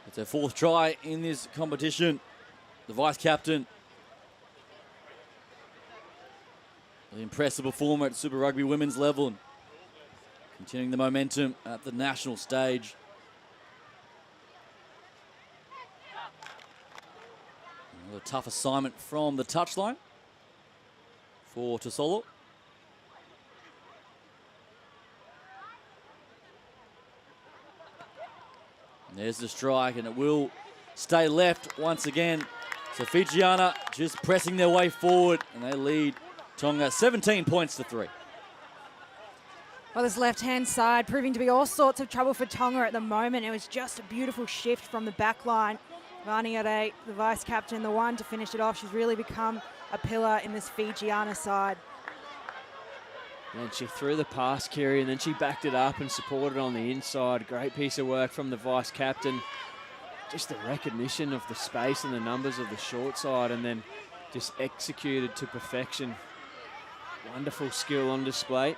It's their fourth try in this competition. The vice captain, the impressive performer at Super Rugby women's level, and continuing the momentum at the national stage. Another tough assignment from the touchline for Tosolo. There's the strike, and it will stay left once again. So Fijiana just pressing their way forward, and they lead Tonga 17 points to 3. Well, this left-hand side proving to be all sorts of trouble for Tonga at the moment. It was just a beautiful shift from the back line. Vaniere, the vice-captain, the one to finish it off. She's really become a pillar in this Fijiana side. And she threw the pass, Kerry, and then she backed it up and supported on the inside. Great piece of work from the vice-captain. Just the recognition of the space and the numbers of the short side, and then just executed to perfection. Wonderful skill on display.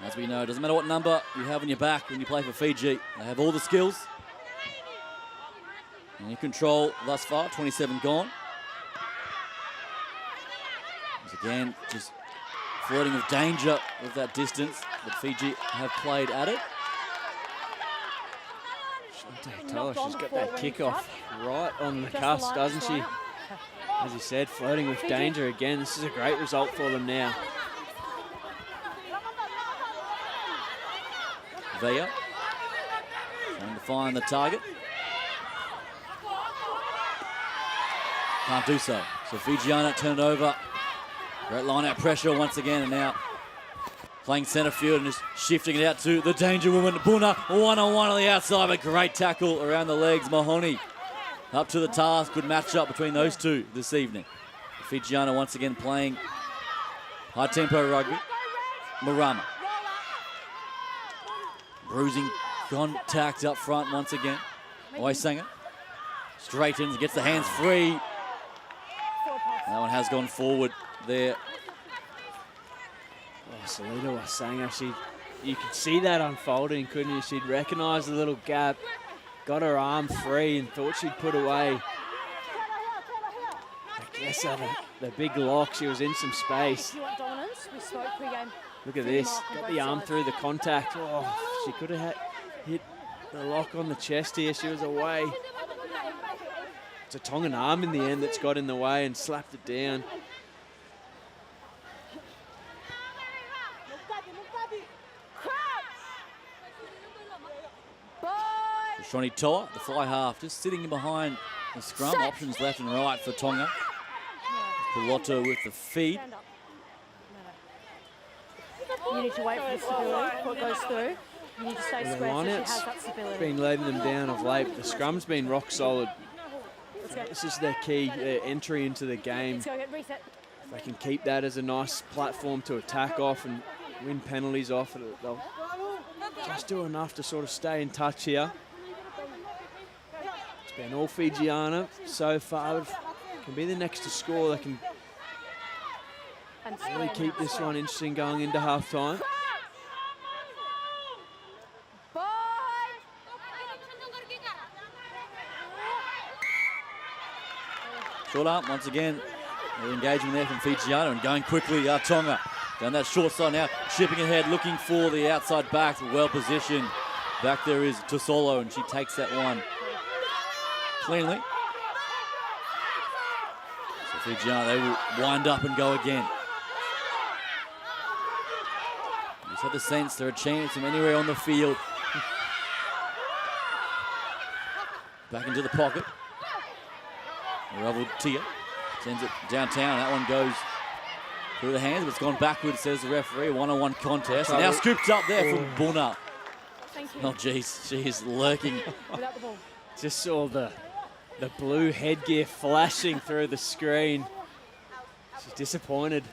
As we know, it doesn't matter what number you have on your back when you play for Fiji. They have all the skills. And in control thus far, 27 gone. Once again, just flirting with danger with that distance, but Fiji have played at it. She's got that kickoff right on the cusp, doesn't she? As you said, flirting with danger again. This is a great result for them now. Vea trying to find the target. Can't do so. So Fijiana turn it over. Great line-out pressure once again, and now playing centre field and just shifting it out to the danger woman, Buna, one-on-one on the outside, but great tackle around the legs. Mahoney up to the task. Good match-up between those two this evening. Fijiana once again playing high-tempo rugby. Marama. Bruising contact up front once again. Oisanger straightens, gets the hands free. That one has gone forward there. Oh, Salida Oisanger, you could see that unfolding, couldn't you? She'd recognise the little gap, got her arm free and thought she'd put away. I guess the big lock, she was in some space. Look at this, got the arm through the contact. Oh, she could have hit the lock on the chest here. She was away. It's a Tongan arm in the end that's got in the way and slapped it down. Shoni Toa, the fly half, just sitting in behind The scrum options left and right for Tonga. Piloto with the feed. Stand up. You need to wait for the stability before it goes through. You need to stay The square so she lineouts has that stability. been letting them down of late. The scrum's been rock solid. Let's go. This is their key entry into the game. Let's go, get reset. If they can keep that as a nice platform to attack off and win penalties off, they'll just do enough to sort of stay in touch here. It's been all Fijiana so far. It can be the next to score. They can And really keep this one interesting going into half time. Short arm once again. The engagement there from Fijiana and going quickly. Tonga down that short side now, chipping ahead, looking for the outside back, well positioned. Back there is Tosolo, and she takes that one cleanly. So Fijiana, they will wind up and go again. You just have the sense they're a chance from anywhere on the field. Back into the pocket. Tia sends it downtown. That one goes through the hands, but it's gone backwards, says the referee. One-on-one contest. And now scooped up there from Buna. Thank you. Oh, geez, she is lurking. Without the ball. Just saw the blue headgear flashing through the screen. She's disappointed.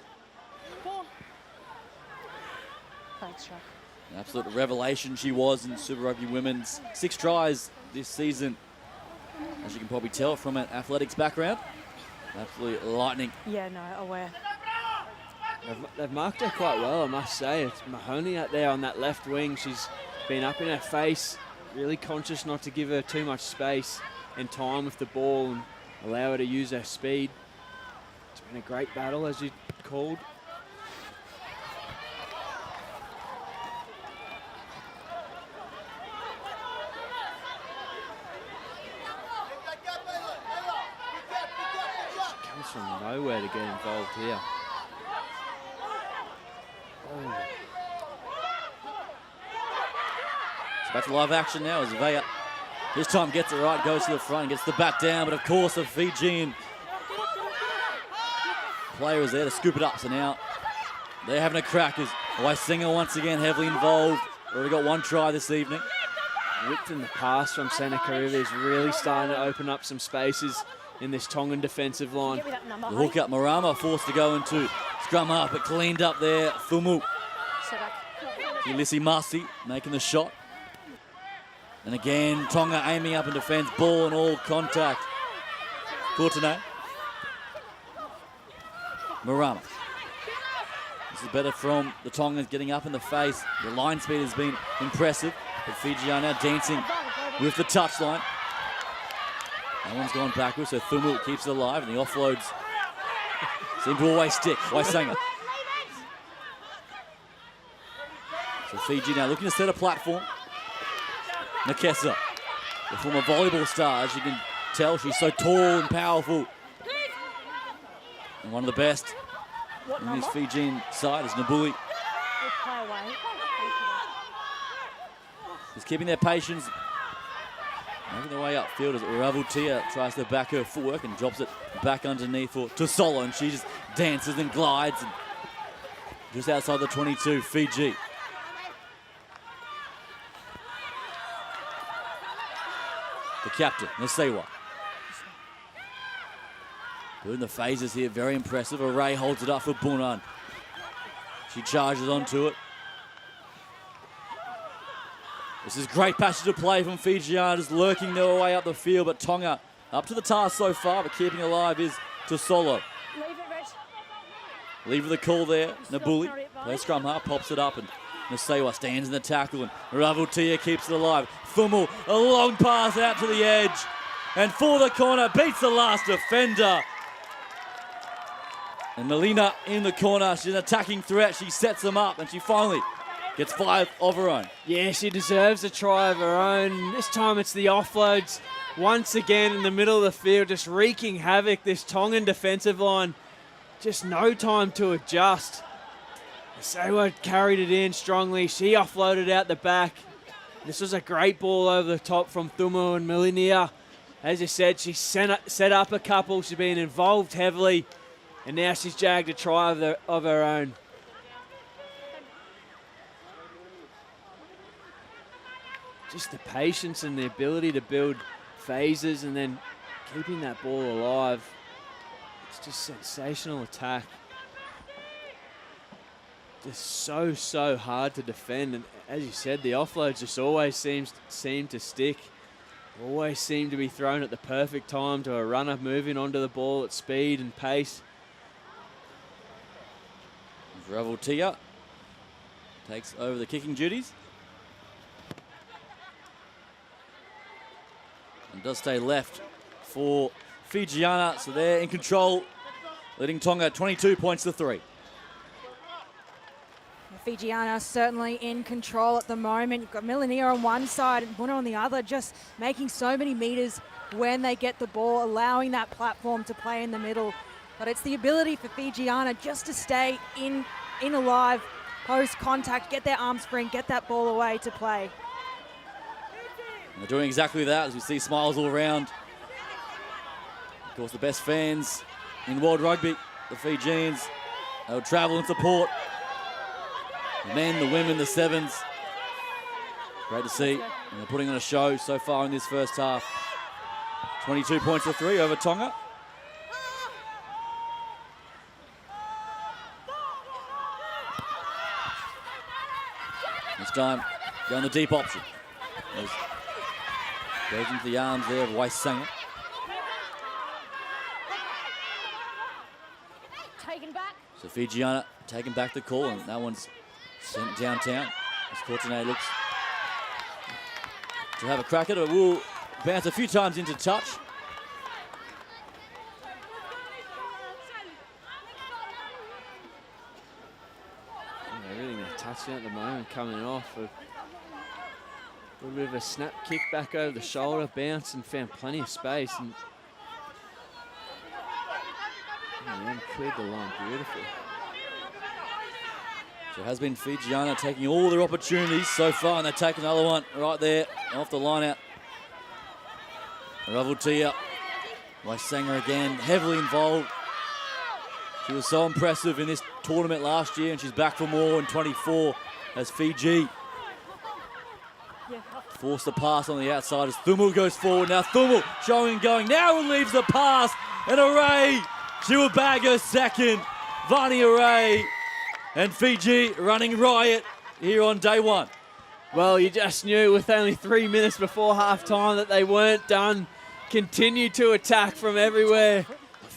Thanks, Chuck. An absolute revelation she was in Super Rugby Women's. 6 tries this season. As you can probably tell from an athletics background. Absolutely lightning. Yeah, no, aware. They've marked her quite well, I must say. It's Mahoney out there on that left wing. She's been up in her face, really conscious not to give her too much space and time with the ball and allow her to use her speed. It's been a great battle, as you called. She comes from nowhere to get involved here. It's back to live action now as Vea this time gets it right, goes to the front, gets the bat down, but of course the Fijian player is there to scoop it up. So now they're having a crack as Waisinga once again heavily involved. Already got 1 try this evening. Whipped in the pass from Seneca River is really starting to open up some spaces in this Tongan defensive line. Give me that number. The hook up, Marama forced to go into scrum up, but cleaned up there. Fumu. So back. Ulysses Masi making the shot. And again, Tonga aiming up in defence, ball and all contact. Courtenay. Marama. This is better from the Tongans getting up in the face. The line speed has been impressive. But Fiji are now dancing with the touchline. That one's gone backwards, so Thumu keeps it alive, and the offloads seem to always stick. Waisinga. So Fiji now looking to set a platform. Nakesa, the former volleyball star, as you can tell, she's so tall and powerful. And one of the best in this Fijian side is Nabuli. We'll play away. Just keeping their patience. Making their way upfield as Tia tries to back her footwork and drops it back underneath for Tosolo, and she just dances and glides. And just outside the 22, Fiji. The captain, Nasewa. Good in the phases here, very impressive. Array holds it up for Bunan. She charges onto it. This is great passage of play from Fijiana, just lurking their way up the field, but Tonga up to the task so far, but keeping alive is Tosolo. Leave it, Reg. Leave the call there, Nabuli. Play scrum half, pops it up, and Nasewa stands in the tackle, and Tia keeps it alive. Thumu, a long pass out to the edge, and for the corner, beats the last defender. And Melina in the corner, she's an attacking threat, she sets them up, and she finally gets 5 of her own. Yeah, she deserves a try of her own. This time it's the offloads. Once again in the middle of the field, just wreaking havoc. This Tongan defensive line, just no time to adjust. Sewa carried it in strongly. She offloaded out the back. This was a great ball over the top from Thumu and Milinia. as you said, she's set up a couple. She's been involved heavily, and now she's jagged a try of her own. Just the patience and the ability to build phases and then keeping that ball alive. It's just sensational attack. Just so hard to defend. And as you said, the offloads just always seem to stick. Always seem to be thrown at the perfect time to a runner moving onto the ball at speed and pace. Raveltia takes over the kicking duties. And does stay left for Fijiana, so they're in control, leading Tonga 22 points to 3. Fijiana certainly in control at the moment. You've got Millenier on one side and Muna on the other, just making so many meters when they get the ball, allowing that platform to play in the middle. But it's the ability for Fijiana just to stay in alive, post contact, get their arms free, get that ball away to play. And they're doing exactly that, as we see smiles all around. Of course, the best fans in world rugby, the Fijians. They'll travel and support. The men, the women, the sevens. Great to see. And they're putting on a show so far in this first half. 22 points to 3 over Tonga. This time, going the deep option. Goes into the arms there of Waisanger. Taken back. So Fijiana taking back the call, and that one's sent downtown. As Courtenay looks to have a crack at it. It will bounce a few times into touch. Everything they're touching at the moment coming off. A little bit of a snap kick back over the shoulder, bounce and found plenty of space. And cleared the line beautifully. So it has been Fijiana taking all their opportunities so far, and they take another one right there off the line out. Raveltia, Waisanger again, heavily involved. She was so impressive in this tournament last year, and she's back for more in 24 as Fiji forced the pass on the outside as Thumu goes forward. Now Thumu showing and going, now relieves the pass, and Array, she will bag her second. Vani Array and Fiji running riot here on day one. Well, you just knew with only 3 minutes before half-time that they weren't done. Continue to attack from everywhere.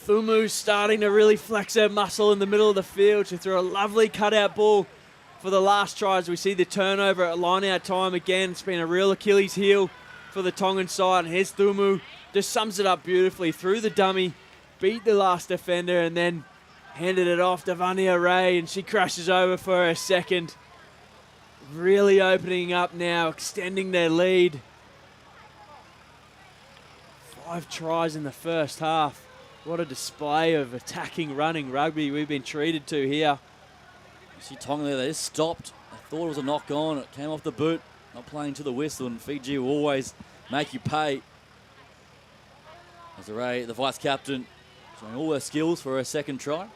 Thumu's starting to really flex her muscle in the middle of the field. She threw a lovely cutout ball for the last try as we see the turnover at line-out time again. It's been a real Achilles heel for the Tongan side. And here's Thumu, just sums it up beautifully through the dummy, beat the last defender, and then handed it off to Vania Ray, and she crashes over for her second. Really opening up now, extending their lead. 5 tries in the first half. What a display of attacking, running rugby we've been treated to here. You see Tonga there, they just stopped. They thought it was a knock on, it came off the boot, not playing to the whistle, and Fiji will always make you pay. As Array, the vice captain, showing all her skills for her second try.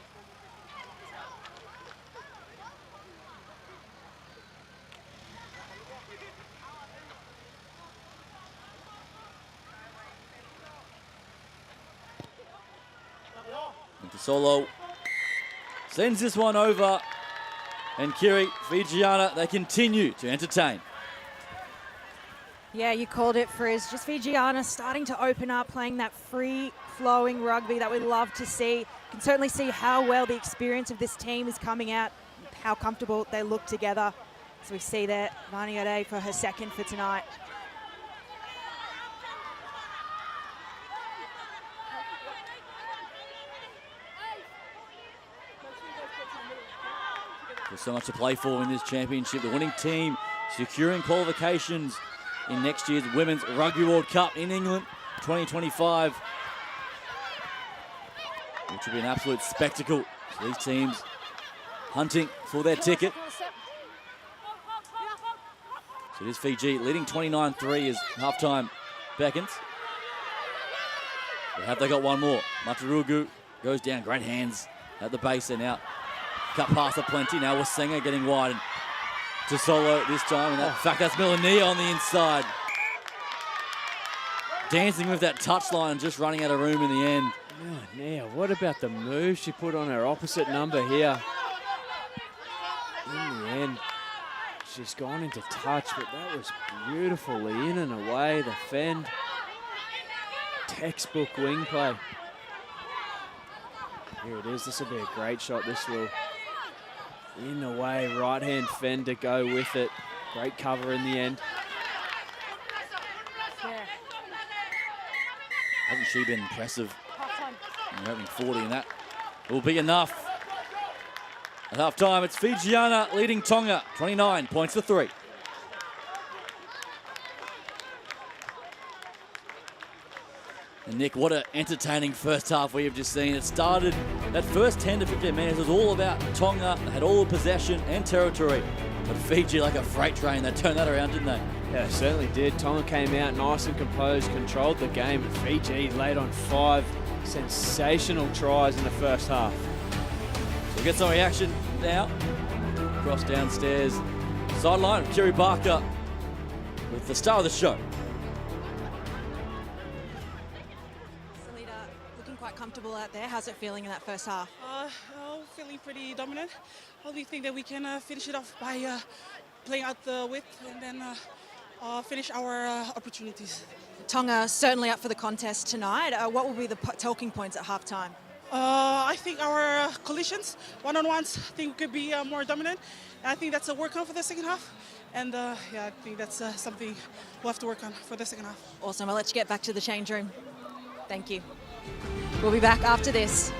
Solo sends this one over, and Kiri, Fijiana, they continue to entertain. Yeah, you called it, Frizz. Just Fijiana starting to open up, playing that free-flowing rugby that we love to see. You can certainly see how well the experience of this team is coming out, how comfortable they look together. So we see there, Vaniade for her second for tonight. There's so much to play for in this championship. The winning team securing qualifications in next year's Women's Rugby World Cup in England 2025, which will be an absolute spectacle. So these teams hunting for their ticket. So it is Fiji leading 29-3 as halftime beckons. But have they got one more? Matarugu goes down, great hands at the base there now. Cut past the plenty, now with Singer getting wide to Solo this time. And in fact, that's Melania on the inside. Dancing with that touchline and just running out of room in the end. Melania, what about the move she put on her opposite number here? In the end, she's gone into touch, but that was beautifully in and away. The fend. Textbook wing play. Here it is. This will be a great shot. This will. In the way, right hand fend to go with it. Great cover in the end. Hasn't she been impressive? And having 40 in that will be enough. At half time, it's Fijiana leading Tonga, 29 points for 3. And Nick, what an entertaining first half we have just seen. It started, that first 10 to 15 minutes was all about Tonga. They had all the possession and territory. But Fiji, like a freight train, they turned that around, didn't they? Yeah, they certainly did. Tonga came out nice and composed, controlled the game. But Fiji laid on 5 sensational tries in the first half. So we'll get some reaction now. Cross downstairs. Sideline, Jerry Barker with the star of the show. Looking quite comfortable out there. How's it feeling in that first half? Feeling pretty dominant. I do think that we can finish it off by playing out the width and then finish our opportunities. Tonga certainly up for the contest tonight. What will be the talking points at halftime? I think our collisions, one-on-ones, I think we could be more dominant. And I think that's a work on for the second half. And yeah, I think that's something we'll have to work on for the second half. Awesome. I'll let you get back to the change room. Thank you. We'll be back after this.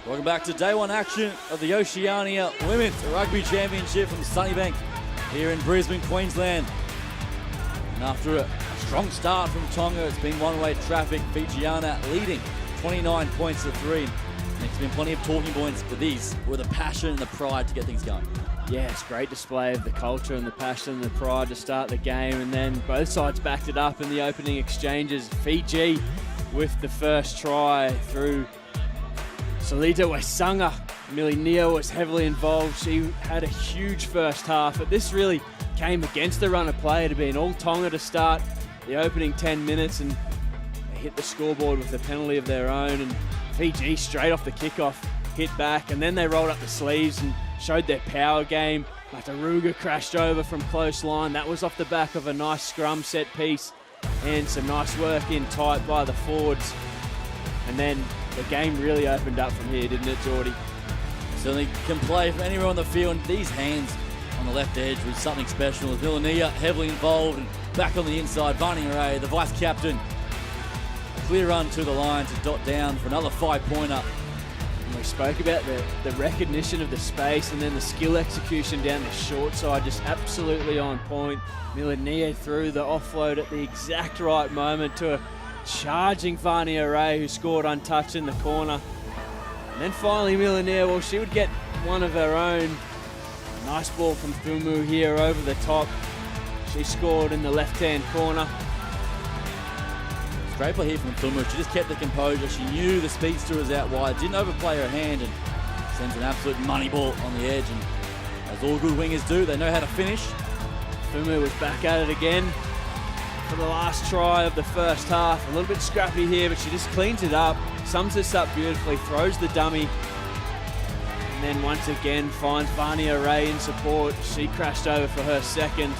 Welcome back to day one action of the Oceania Women's Rugby Championship from Sunnybank here in Brisbane, Queensland. And after a strong start from Tonga, it's been one-way traffic. Fijiana leading 29 points to 3. And there's been plenty of talking points, but these were the passion and the pride to get things going. Yeah, it's a great display of the culture and the passion and the pride to start the game, and then both sides backed it up in the opening exchanges. Fiji with the first try through Salita Wesanga. Millie Neal was heavily involved. She had a huge first half, but this really came against the run of play. It had been all Tonga to start the opening 10 minutes, and they hit the scoreboard with a penalty of their own, and Fiji straight off the kickoff hit back, and then they rolled up the sleeves and showed their power game. Mataruga crashed over from close line. That was off the back of a nice scrum set piece and some nice work in tight by the forwards. And then the game really opened up from here, didn't it, Geordie? Certainly can play from anywhere on the field. These hands on the left edge was something special. With Milania heavily involved and back on the inside. Varney Ray, the vice captain. A clear run to the line to dot down for another 5-pointer. And we spoke about the recognition of the space and then the skill execution down the short side, just absolutely on point. Milania threw the offload at the exact right moment to a charging Varney Ray, who scored untouched in the corner. And then finally Milania, well, she would get one of her own. Nice ball from Thumu here over the top. She scored in the left-hand corner. Great play here from Thumu. She just kept the composure. She knew the speedster was out wide, didn't overplay her hand, and sends an absolute money ball on the edge. And as all good wingers do, they know how to finish. Thumu was back at it again for the last try of the first half. A little bit scrappy here, but she just cleans it up, sums this up beautifully, throws the dummy, and then once again finds Vania Ray in support. She crashed over for her second.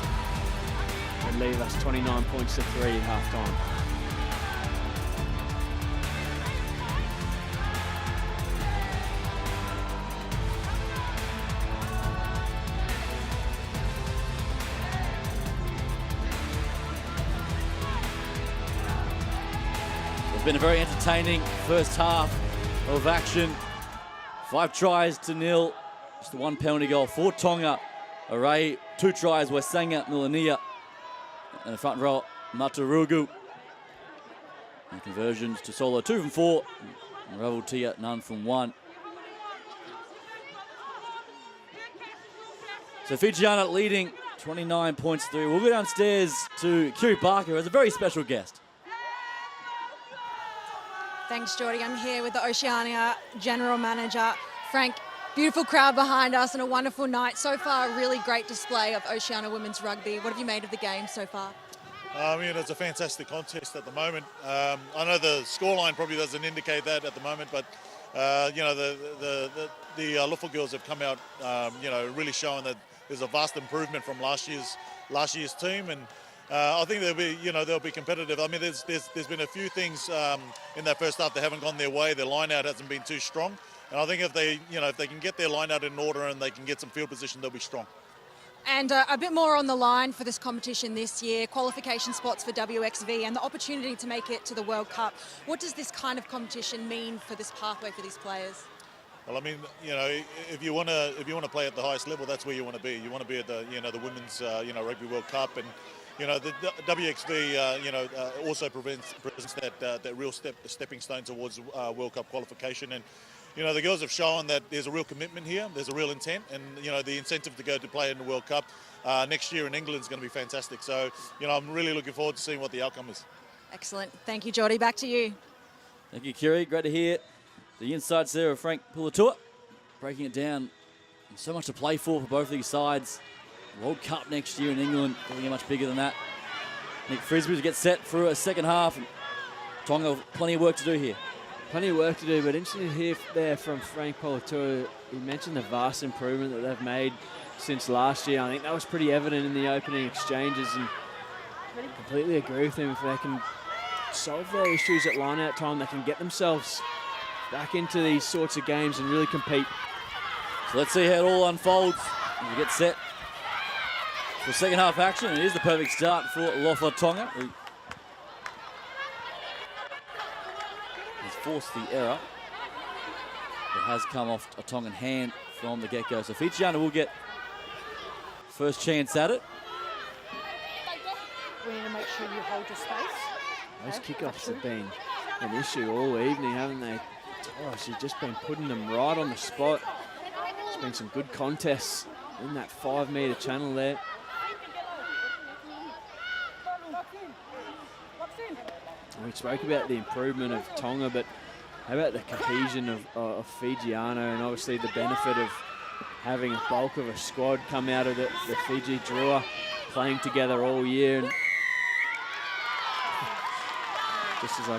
Would leave us 29 points to 3 at half time. Been a very entertaining first half of action. 5 tries to 0, just the 1 penalty goal for Tonga. Array, 2 tries, Wesanga, Milania, and the front row, Matarugu. And conversions to solo, 2 from 4, and Ravutia, none from 1. So Fijiana leading 29 points through. We'll go downstairs to Kiri Parker, who has a very special guest. Thanks, Geordie. I'm here with the Oceania General Manager, Frank. Beautiful crowd behind us and a wonderful night. So far, a really great display of Oceania Women's Rugby. What have you made of the game so far? I mean, it's a fantastic contest at the moment. I know the scoreline probably doesn't indicate that at the moment, but you know, the Luffle girls have come out, you know, really showing that there's a vast improvement from last year's team, and I think they'll be competitive. I mean, there's been a few things in that first half that haven't gone their way. Their line out hasn't been too strong, and I think if they can get their line out in order and they can get some field position, they'll be strong. And a bit more on the line for this competition this year, qualification spots for WXV and the opportunity to make it to the World Cup. What does this kind of competition mean for this pathway for these players? Well, I mean, you know, if you want to play at the highest level, that's where you want to be. You want to be at the the Women's Rugby World Cup, and the WXV also presents that real stepping stone towards World Cup qualification. And the girls have shown that there's a real commitment here, there's a real intent, and the incentive to go to play in the World Cup next year in England is going to be fantastic. So I'm really looking forward to seeing what the outcome is. Excellent. Thank you, Geordie. Back to you. Thank you, Kiri. Great to hear the insights there of Frank Pulatua, breaking it down. So much to play for both these sides. World Cup next year in England, going to get much bigger than that. Nick Frisbee to get set for a second half. Tonga, plenty of work to do here. Plenty of work to do, but interesting to hear there from Frank Pulatua. He mentioned the vast improvement that they've made since last year. I think that was pretty evident in the opening exchanges, and I completely agree with him. If they can solve their issues at line-out time, they can get themselves back into these sorts of games and really compete. So let's see how it all unfolds. We get set for second half action. It is the perfect start for Lofa Tonga, who has forced the error. It has come off a Tongan hand from the get-go. So Fijiana will get first chance at it. We need to make sure you hold your space. Those kickoffs have been an issue all evening, haven't they? Oh, she's just been putting them right on the spot. There's been some good contests in that 5-metre channel there. We spoke about the improvement of Tonga, but how about the cohesion of Fijiana, and obviously the benefit of having a bulk of a squad come out of the Fiji Drua, playing together all year. And just as I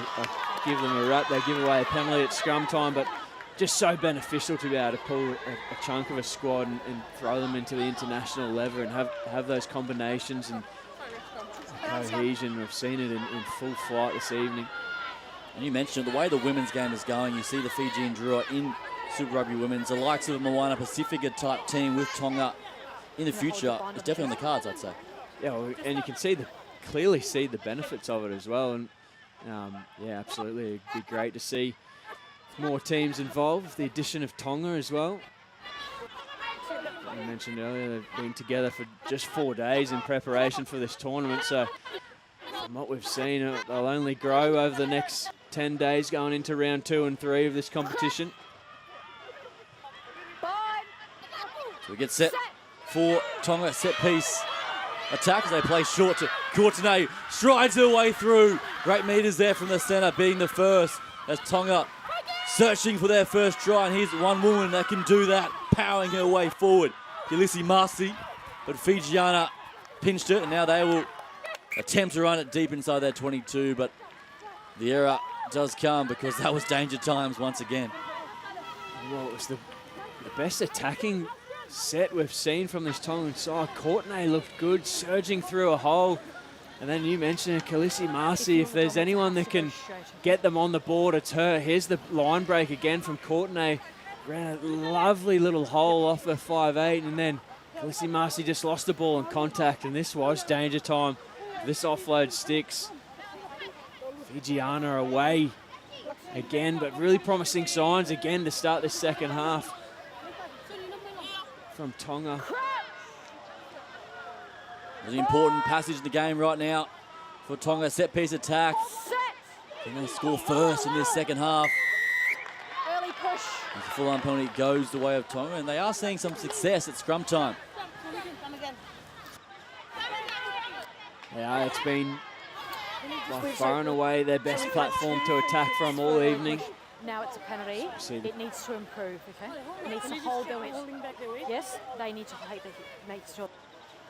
give them a wrap, they give away a penalty at scrum time, but just so beneficial to be able to pull a chunk of a squad and throw them into the international level and have those combinations and cohesion. We've seen it in full flight this evening. And you mentioned the way the women's game is going. You see the Fijian Drua in Super Rugby Women's. The likes of a Moana Pacifica type team with Tonga in the future is definitely on the cards, I'd say. Yeah, well, and you can clearly see the benefits of it as well. And yeah, absolutely, it'd be great to see more teams involved. The addition of Tonga as well. I mentioned earlier they've been together for just 4 days in preparation for this tournament. So from what we've seen, they'll only grow over the next 10 days going into round 2 and 3 of this competition. So we get set for Tonga, set piece attack as they play short to Courtenay. Strides her way through. Great meters there from the centre, being the first as Tonga searching for their first try. And here's one woman that can do that, powering her way forward. Ulysses Marcy, but Fijiana pinched it, and now they will attempt to run it deep inside their 22, but the error does come because that was danger times once again. Well, it was the best attacking set we've seen from this Tongan side. Courtenay looked good, surging through a hole. And then you mentioned Khaleesi Marcy. If there's anyone that can get them on the board, it's her. Here's the line break again from Courtenay. Ran a lovely little hole off her 5'8", and then Khaleesi Marcy just lost the ball in contact, and this was danger time. This offload sticks. Fijiana away again, but really promising signs again to start this second half from Tonga. There's an important passage in the game right now for Tonga. Set piece attack. They're going to score first in this second half. Early push. As the full-on penalty goes the way of Tonga, and they are seeing some success at scrum time. Yeah, it's been by far and away their best platform to attack from all evening. Now it's a penalty. It needs to improve, okay? It needs to hold their weight. Yes, they need to make sure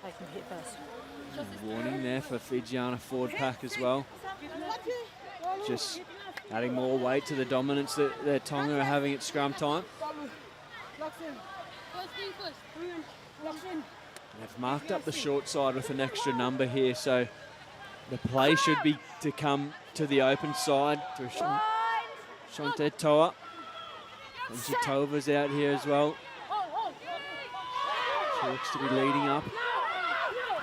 they can hit first. Warning there for Fijiana forward pack as well. Just adding more weight to the dominance that Tonga are having at scrum time. They've marked up the short side with an extra number here, so the play should be to come to the open side through Shante Toa. And Tova's out here as well. She looks to be leading up.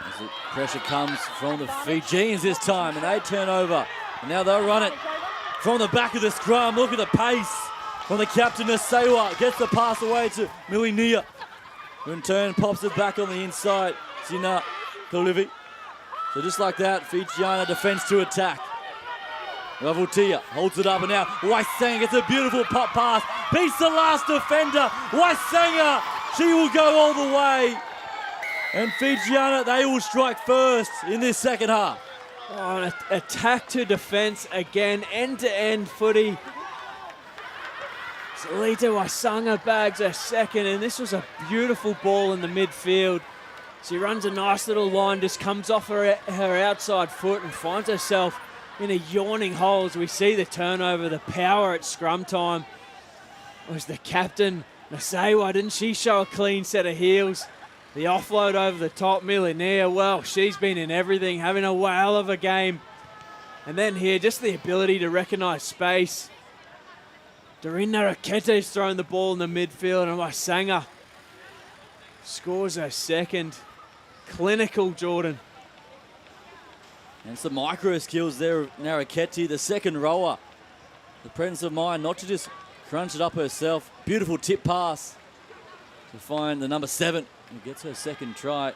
As the pressure comes from the Fijians this time, and they turn over. And now they'll run it from the back of the scrum. Look at the pace from the captain, Nasewa. Gets the pass away to Milinia, who in turn pops it back on the inside. Sina Kalivi. So just like that, Fijiana defense to attack. Ravutia holds it up, and now Waisanga gets a beautiful pop pass. Beats the last defender. Waisanga, she will go all the way. And Fijiana, they will strike first in this second half. Oh, an attack to defense again, end-to-end footy. Salita Waisanga bags her second, and this was a beautiful ball in the midfield. She runs a nice little line, just comes off her outside foot and finds herself in a yawning hole as we see the turnover, the power at scrum time. Was the captain, Nasewa, didn't she show a clean set of heels? The offload over the top, Milinia, well, she's been in everything, having a whale of a game. And then here, just the ability to recognise space. Dorina Rakete's throwing the ball in the midfield, and Waisanga scores her second. Clinical, Jordan. And some micro skills there of Naraketi, the second rower. The presence of mind, not to just crunched it up herself. Beautiful tip pass to find the number 7, who gets her second try.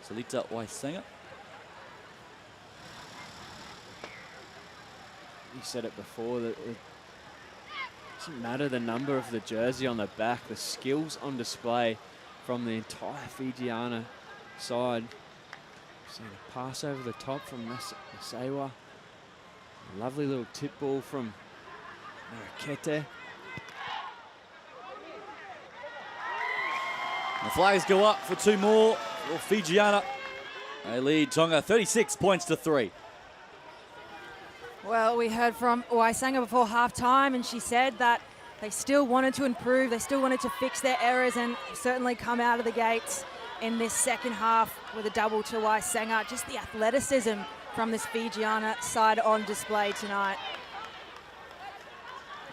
Salita Waisenga. You said it before, that it doesn't matter the number of the jersey on the back, the skills on display from the entire Fijiana side. See the pass over the top from Masewa. Lovely little tip ball from Marakete. The flags go up for 2 more for Fijiana. They lead Tonga 36 points to 3. Well, we heard from Waisenga before half-time, and she said that they still wanted to improve, they still wanted to fix their errors, and certainly come out of the gates in this second half with a double to Waisenga. Just the athleticism from this Fijiana side on display tonight.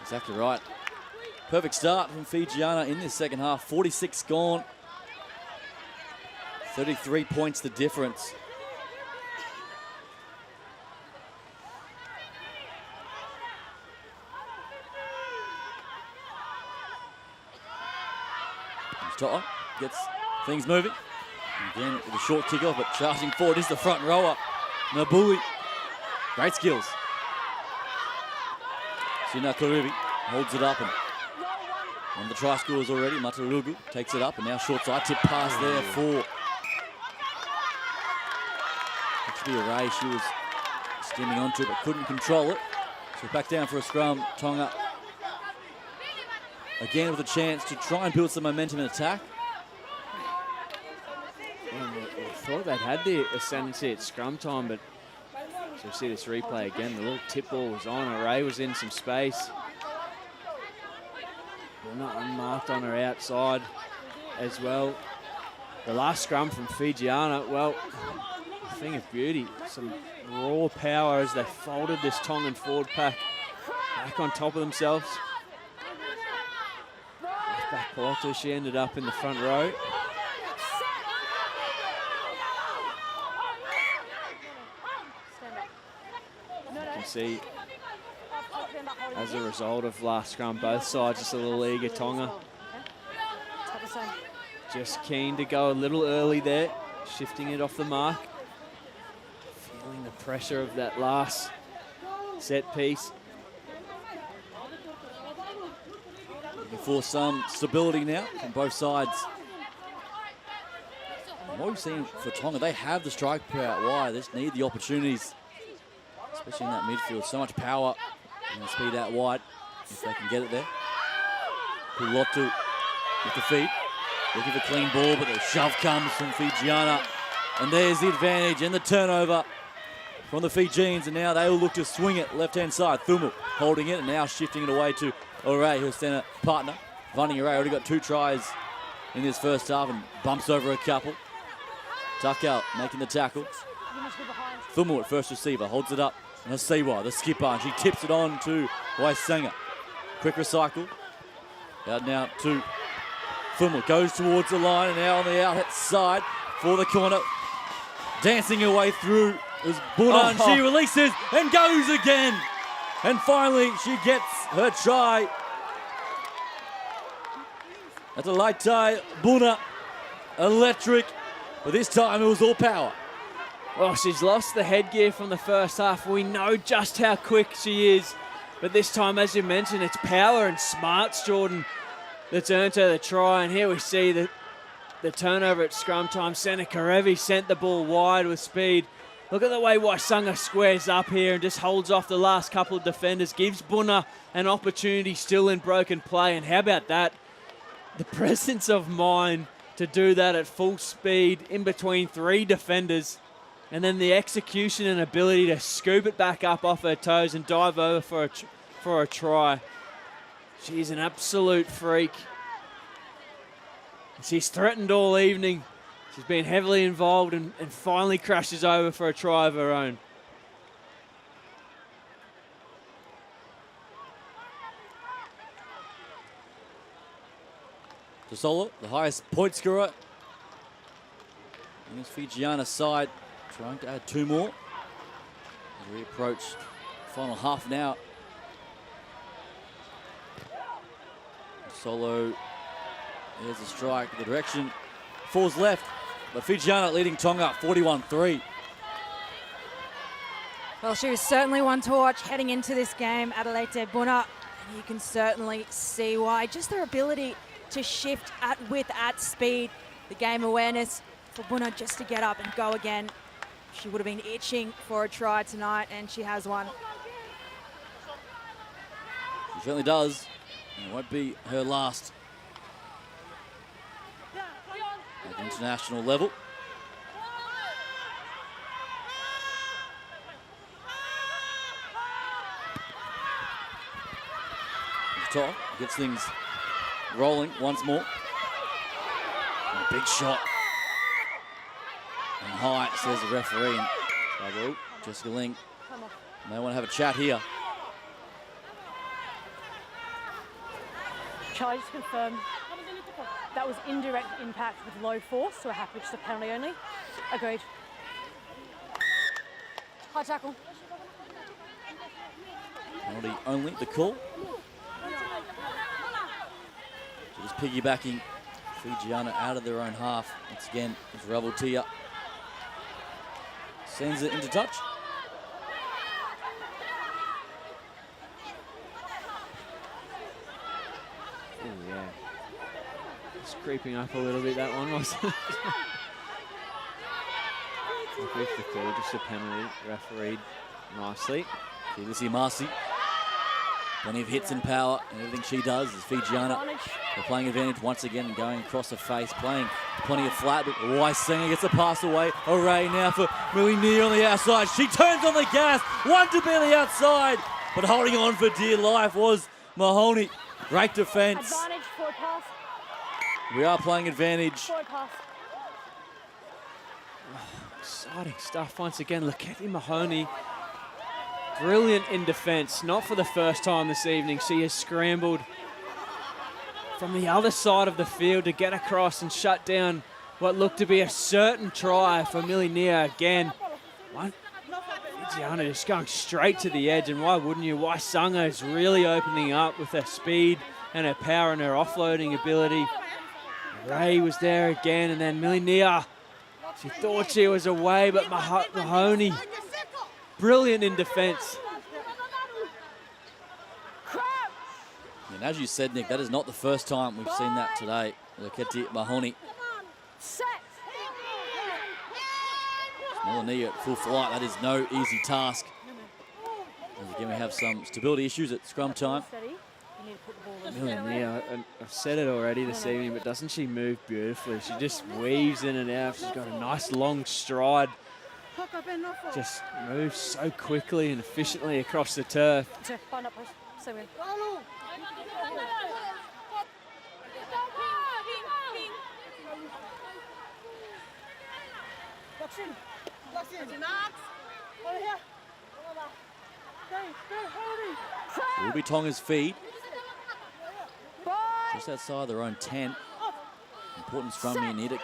Exactly right. Perfect start from Fijiana in this second half. 46 gone. 33 points the difference. To'a gets things moving. Again with a short kickoff, but charging forward is the front rower, Nabuli. Great skills. Sina Karubi holds it up, and one of the try scorers already, Matarugu, takes it up, and now short side tip pass there for actually Ray. She was steaming onto it but couldn't control it. So back down for a scrum. Tonga again with a chance to try and build some momentum in attack. I thought they'd had the ascendancy at scrum time, but so we see this replay again. The little tip ball was on. Array was in some space. Well, not unmarked on her outside as well. The last scrum from Fijiana, well, a thing of beauty. Some raw power as they folded this Tongan forward pack back on top of themselves. Back Palotto, she ended up in the front row. You can see, as a result of last scrum, both sides just a little eager. Tonga just keen to go a little early there, shifting it off the mark. Feeling the pressure of that last set piece. Looking for some stability now from both sides. And what we've seen for Tonga, they have the strike power out wide. They just need the opportunities, especially in that midfield. So much power and the speed out wide if they can get it there. Pulotu with the feet, looking for clean ball, but the shove comes from Fijiana. And there's the advantage and the turnover from the Fijians, and now they will look to swing it left-hand side. Thumu holding it and now shifting it away to Ore, who's then a partner. Vani Ore already got 2 tries in this first half and bumps over a couple. Takao making the tackle. Thumu at first receiver, holds it up. And Hasiwa, the skipper, and she tips it on to Waisenga. Quick recycle. Out now to Thumu, goes towards the line and now on the outside for the corner. Dancing her way through is Buna, and she releases and goes again. And finally, she gets her try. That's a light tie. Buna, electric, but this time it was all power. Well, she's lost the headgear from the first half. We know just how quick she is. But this time, as you mentioned, it's power and smarts, Jordan, that's earned her the try. And here we see the turnover at scrum time. Seneca Revi sent the ball wide with speed. Look at the way Waisenga squares up here and just holds off the last couple of defenders. Gives Buna an opportunity still in broken play. And how about that? The presence of mind to do that at full speed in between 3 defenders. And then the execution and ability to scoop it back up off her toes and dive over for a try. She's an absolute freak. She's threatened all evening. She's been heavily involved and finally crashes over for a try of her own. Tosolo, the highest point scorer on this Fijiana side, trying to add 2 more as we approach the final half now. Solo, there's a strike, the direction falls left, but Fijiana leading Tonga 41-3. Well, she was certainly one to watch heading into this game, Adelaide Buna. And you can certainly see why. Just their ability to shift at width, at speed. The game awareness for Buna just to get up and go again. She would have been itching for a try tonight, and she has one. She certainly does. It won't be her last at international level. Top gets things rolling once more. And a big shot. And high, says the referee. And Jessica Ling may want to have a chat here. Shall I just confirm that was indirect impact with low force, so we're happy it's a penalty only? Agreed. High tackle. Penalty only, the call. So just piggybacking Fijiana out of their own half. Once again, it's Raveltia. Sends it into touch. Oh, yeah. It's creeping up a little bit, that one, wasn't it? With the call, just a penalty, refereed nicely. Keelisi Marcy. Plenty of hits and power, and everything she does is Fijiana. They're playing advantage once again and going across the face, playing plenty of flat, but Waisenga gets a pass away. Array now for Millie Neer on the outside. She turns on the gas, one to be on the outside, but holding on for dear life was Mahoney. Great defense. Advantage, forward pass. We are playing advantage. Forward pass. Exciting stuff once again. Laketi Mahoney, brilliant in defence. Not for the first time this evening. She has scrambled from the other side of the field to get across and shut down what looked to be a certain try for Millie Neer again. Fijiana just going straight to the edge, and why wouldn't you? Waisenga is really opening up with her speed and her power and her offloading ability. Ray was there again, and then Millie Neer, she thought she was away, but Mahoney, brilliant in defence. And as you said, Nick, that is not the first time we've seen that today. Laketi Mahoney. Millie at full flight, that is no easy task. As again, we have some stability issues at scrum time. Millie, I've said it already this evening, but doesn't she move beautifully? She just weaves in and out. She's got a nice long stride. Just moves so quickly and efficiently across the turf. It will be Tonga's feed. Just outside their own 10. Important scrum here, need to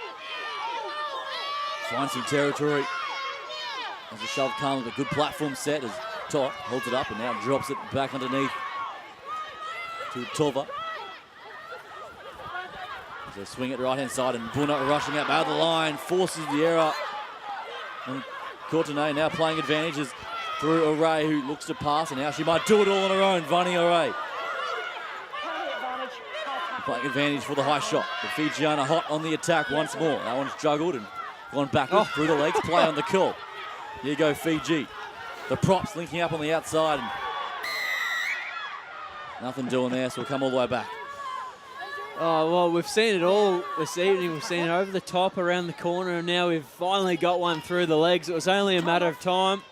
find some territory. As the shove comes, a good platform set as Top holds it up and now drops it back underneath to Tova. As they swing it right hand side, and Buna rushing out of the line, forces the error. And Courtenay now playing advantages through Array, who looks to pass, and now she might do it all on her own. Vani Array playing advantage for the high shot. The Fijiana hot on the attack once more. That one's juggled and gone backwards through the legs. Play on the kill. Here you go, Fiji. The props linking up on the outside. And nothing doing there, so we'll come all the way back. Oh, well, we've seen it all this evening. We've seen it over the top, around the corner, and now we've finally got one through the legs. It was only a matter of time.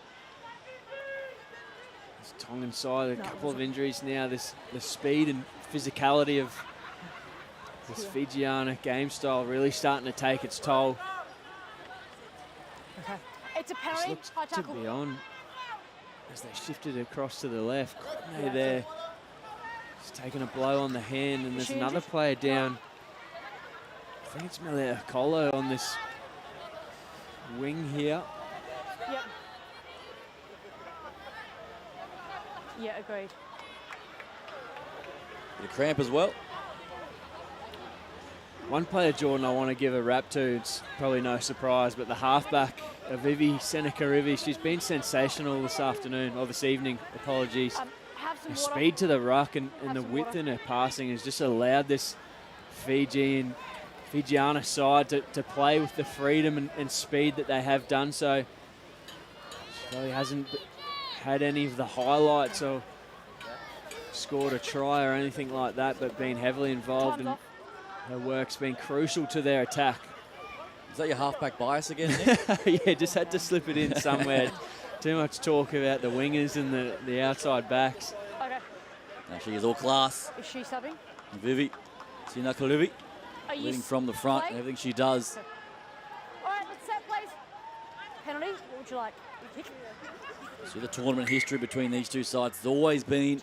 This Tongan side, a couple of injuries now. The speed and physicality of this Fijiana game style really starting to take its toll. Okay. It's a parry. Looks to be on as they shifted across to the left. Courtenay there. He's taking a blow on the hand, and there's another player down. I think it's Melia Colo on this wing here. Yep. Yeah, agreed. Bit of cramp as well. One player, Jordan, I want to give a rap to. It's probably no surprise, but the halfback, Seneca Rivi, she's been sensational this afternoon, or this evening, apologies. Her speed to the ruck and the width in her passing has just allowed this Fijiana side to play with the freedom and speed that they have done so. She really hasn't had any of the highlights or scored a try or anything like that, but been heavily involved, and her work's been crucial to their attack. Is that your halfback bias again, Nick? Yeah, just had to slip it in somewhere. Too much talk about the wingers and the outside backs. Okay. Now she is all class. Is she subbing? Vivi Sinakaluvi, leading from the front and everything she does. Okay. All right, let's set, please. Penalty, what would you like? Kick? So the tournament history between these two sides has always been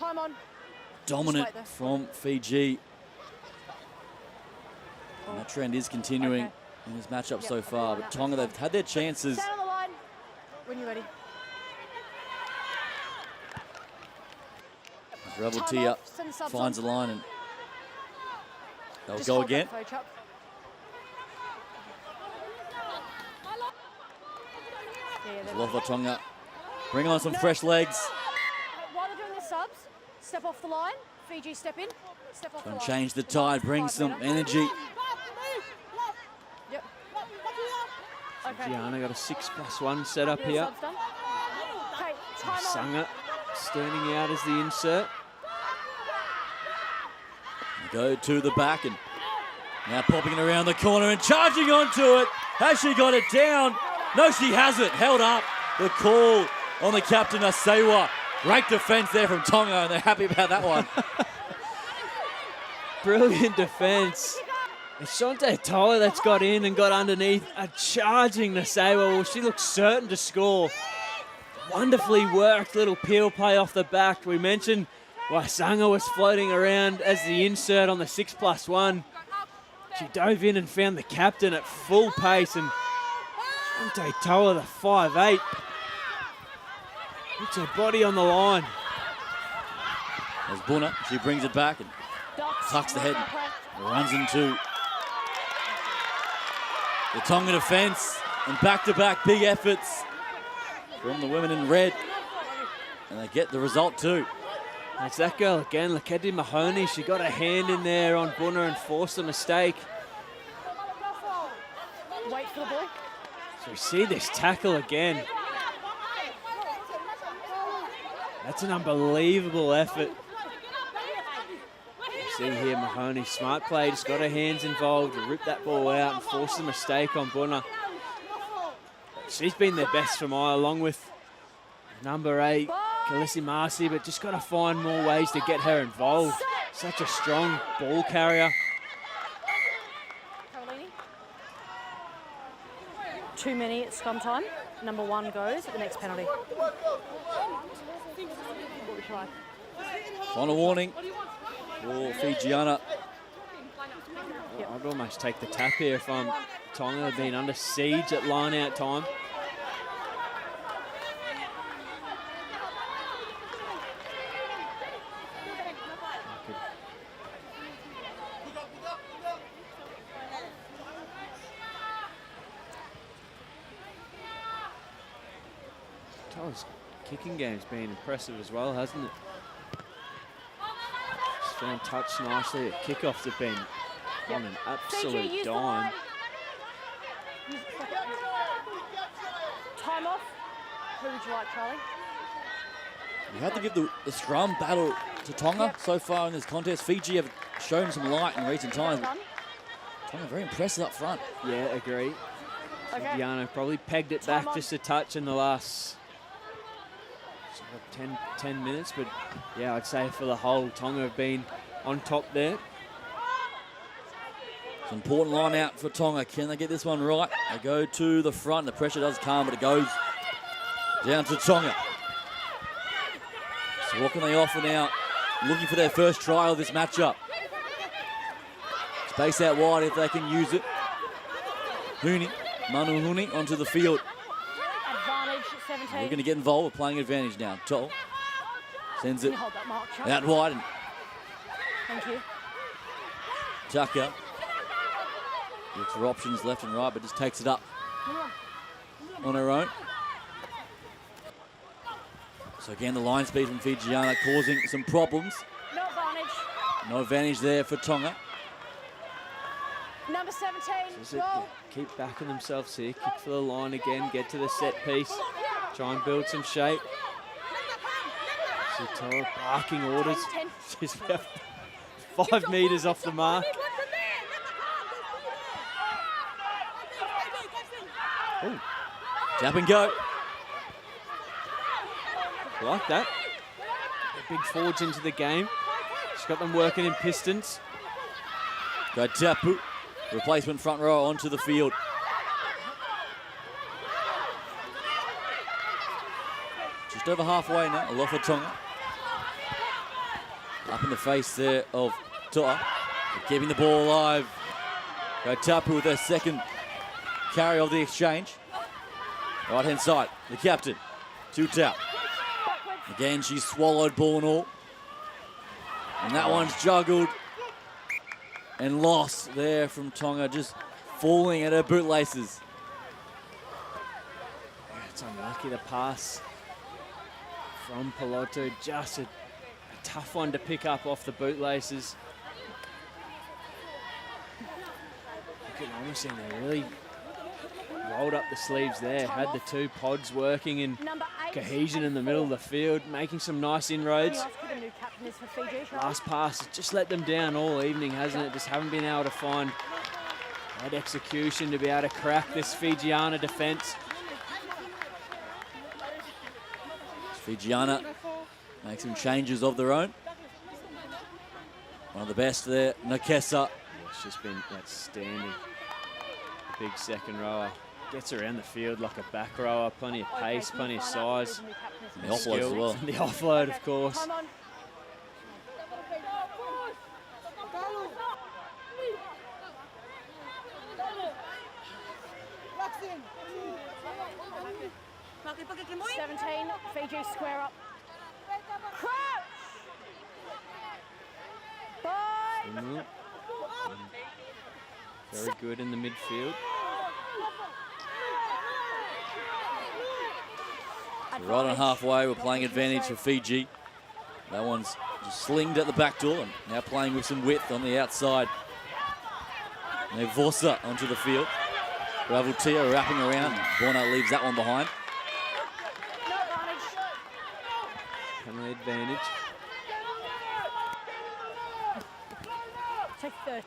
dominant from Fiji. And that trend is continuing in this matchup so far. But Tonga, they've had their chances. Stand on the line when you're ready. Rebel Tia finds the line and they'll go again. Lofa Tonga bring on some fresh legs. While they're doing their subs, step off the line. Fiji, step in. Step off the line. Change the tide, bring some energy. Yep. Okay. Fijiana got a 6+1 set up here. Okay, time Sanga standing out as the insert. Go to the back and now popping it around the corner and charging onto it. Has she got it down? No, she hasn't. Held up. The call on the captain, Asewa. Great defence there from Tonga, and they're happy about that one. Brilliant defence. It's Shante Toa that's got in and got underneath. Charging Asewa. Well, she looks certain to score. Wonderfully worked little peel play off the back. We mentioned Waisanga was floating around as the insert on the 6+1. She dove in and found the captain at full pace, and Shante Toa, the 5'8", puts her body on the line. There's Buna, she brings it back and tucks the head and runs into the Tonga defence, and back-to-back big efforts from the women in red, and they get the result too. It's that girl again, Lakedi Mahoney. She got a hand in there on Buna and forced a mistake. Wait for the ball. So we see this tackle again. That's an unbelievable effort. You see here Mahoney, smart play, just got her hands involved, ripped that ball out and forced a mistake on Buna. She's been their best for mile, along with number 8, Kalisi Marcy, but just got to find more ways to get her involved. Such a strong ball carrier. Carolini. 2 minutes scrum time. Number 1 goes at the next penalty. What would you like? Final warning for Fijiana. I'd almost take the tap here if I'm Tonga. Have been under siege at line-out time. Tonga's kicking game's been impressive as well, hasn't it? Just found touch nicely at kickoffs have been on an absolute dime. Time off. Who would you like, Charlie? You have to give the scrum battle to Tonga so far in this contest. Fiji have shown some light in recent times. Tonga very impressive up front. Yeah, agree. Okay. Fijiana probably pegged it back just a touch in the last 10 minutes, but yeah, I'd say for the whole, Tonga have been on top there. It's an important line out for Tonga. Can they get this one right? They go to the front. The pressure does come, but it goes down to Tonga. So what can they offer now? Looking for their first try of this matchup. Space out wide if they can use it. Manu Huni onto the field. Advantage, 17. We're going to get involved. We're playing advantage now. Toll sends it Hold that mark, out wide. And thank you. Tucker Looks for options left and right, but just takes it up on her own. So again, the line speed from Fijiana causing some problems. No advantage. No advantage there for Tonga. Number 17, Does it roll. keep backing themselves here, kick for the line again, get to the set piece, try and build some shape. Suttora barking orders. She's about 5 metres off the mark. Ooh. Tap and go. Like that. The big forwards into the game. She's got them working in pistons. Go Tapu. Replacement front row onto the field. Just over halfway now, Alofa Tonga. Up in the face there of Toa. Keeping the ball alive. Go Tapu with their second carry of the exchange. Right hand side, the captain, Tutau. Again, she's swallowed ball and all. And that one's juggled and lost there from Tonga, just falling at her bootlaces. It's unlucky, the pass from Piloto. Just a tough one to pick up off the bootlaces. Look at Almost, they really rolled up the sleeves there, had the two pods working in cohesion in the middle of the field, making some nice inroads. Last pass has just let them down all evening, hasn't it? Just haven't been able to find that execution to be able to crack this Fijiana defence. Fijiana make some changes of their own. One of the best there, Nakesa. Yeah, she's been outstanding. Big second rower. Gets around the field like a back rower, plenty of pace, plenty of size. And the offload as well. And the offload, of course. Fiji square up. Crouch! Bye! Very good in the midfield. Right on halfway, we're playing advantage for Fiji. That one's just slinged at the back door and now playing with some width on the outside. Vosa onto the field. Ravutia wrapping around. Borna leaves that one behind. Penalty advantage. Take third.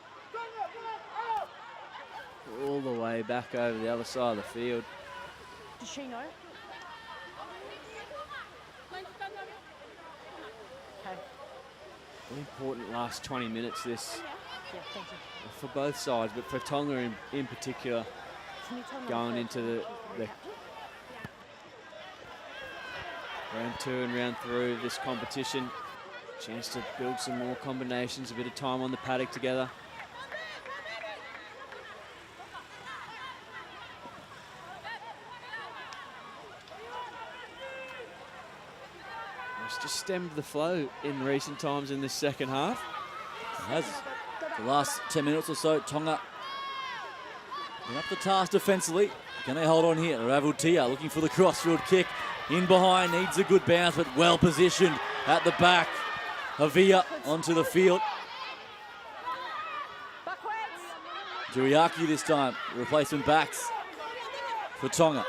All the way back over the other side of the field. Does she know? Okay. Very important last 20 minutes this Yeah, thank you. for both sides, but for Tonga in particular, Can you tell me going the into the round 2 and round 3 of this competition. Chance to build some more combinations, a bit of time on the paddock together. It's just stemmed the flow in recent times in this second half. It has. The last 10 minutes or so, Tonga been up the task defensively. Can they hold on here? Ravutia looking for the crossfield kick. In behind, needs a good bounce, but well positioned at the back. Havia onto the field. Juriaki this time, replacement backs for Tonga.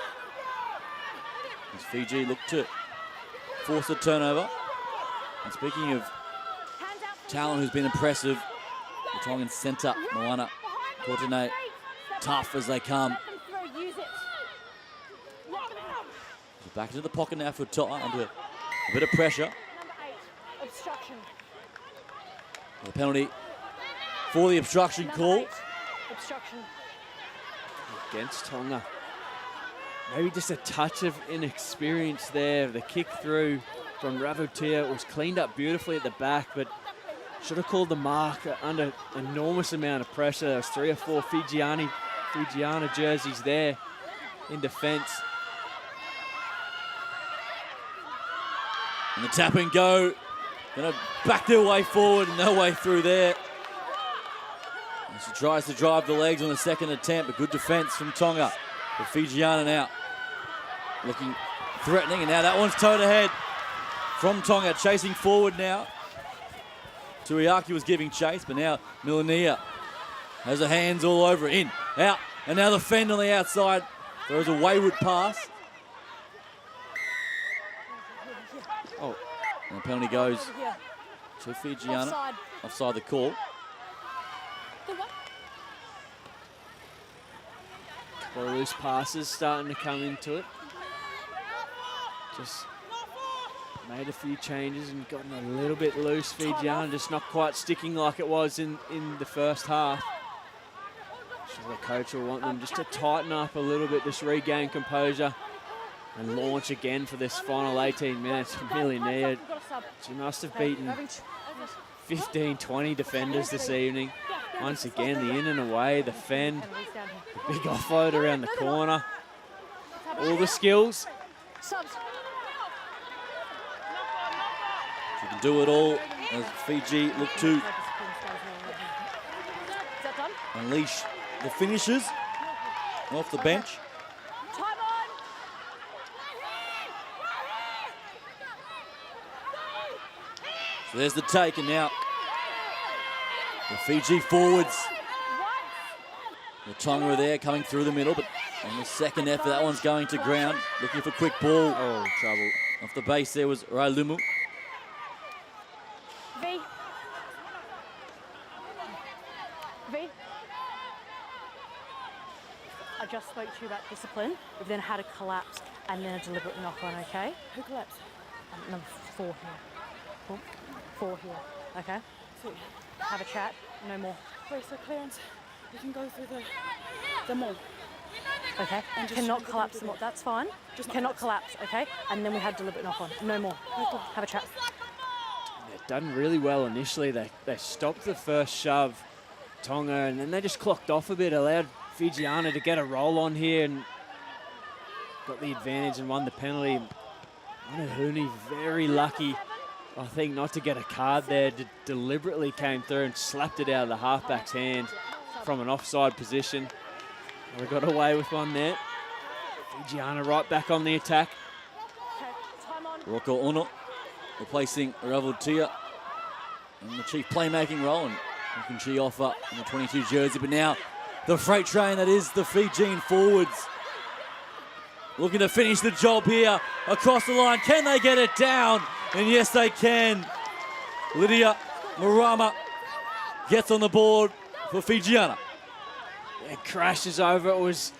As Fiji look to force a turnover. And speaking of talent who's been impressive, the Tongan centre, Moana Kortene, tough as they come. Back into the pocket now for Toa, under a bit of pressure. Obstruction. The penalty for the obstruction call. Obstruction. Against Tonga. Maybe just a touch of inexperience there. The kick through from Ravutia was cleaned up beautifully at the back, but should have called the mark under enormous amount of pressure. There was 3 or 4 Fijiana jerseys there in defence. And the tap and go. Gonna back their way forward, no way through there. As She tries to drive the legs on the second attempt, but good defense from Tonga. But Fijiana now looking threatening, and now that one's towed ahead from Tonga, chasing forward now. Tuiaki was giving chase, but now Milania has her hands all over it. In, out, and now the fend on the outside. Throws a wayward pass. Oh, and the penalty goes to Fijiana. Offside the call. Couple of loose passes starting to come into it. Just made a few changes and gotten a little bit loose. Fijiana just not quite sticking like it was in the first half. So the coach will want them just to tighten up a little bit, just regain composure and launch again for this final 18 minutes. Milania, she must have beaten 15, 20 defenders this evening. Once again, the in and away, the fend, the big offload around the corner. All the skills. She can do it all as Fiji look to unleash the finishers off the bench. So there's the take, and now the Fiji forwards. The Tonga are there coming through the middle, but on the second effort, that one's going to ground. Looking for quick ball. Oh, trouble. Off the base there was Railumu. V. I just spoke to you about discipline. We've then had a collapse and then a deliberate knock-on, okay? Who collapsed? Number 4 here. 4 here, okay? Sweet. Have a chat, no more. Wait, so clearance, you can go through the mall. Okay, and cannot collapse the mall, that's fine. Just cannot collapse, okay? And then we had deliberate knock-on, no more. Have a chat. They've done really well initially. They stopped the first shove, Tonga, and then they just clocked off a bit, allowed Fijiana to get a roll on here and got the advantage and won the penalty. Manahuni very lucky, I think, not to get a card there. Deliberately came through and slapped it out of the halfback's hand from an offside position. We got away with one there. Fijiana right back on the attack. Rocco Ono replacing Ravutia in the chief playmaking role, and what can she offer in the 22 jersey? But now the freight train that is the Fijian forwards looking to finish the job here across the line. Can they get it down? And yes, they can. Lydia Marama gets on the board for Fijiana. It crashes over. It was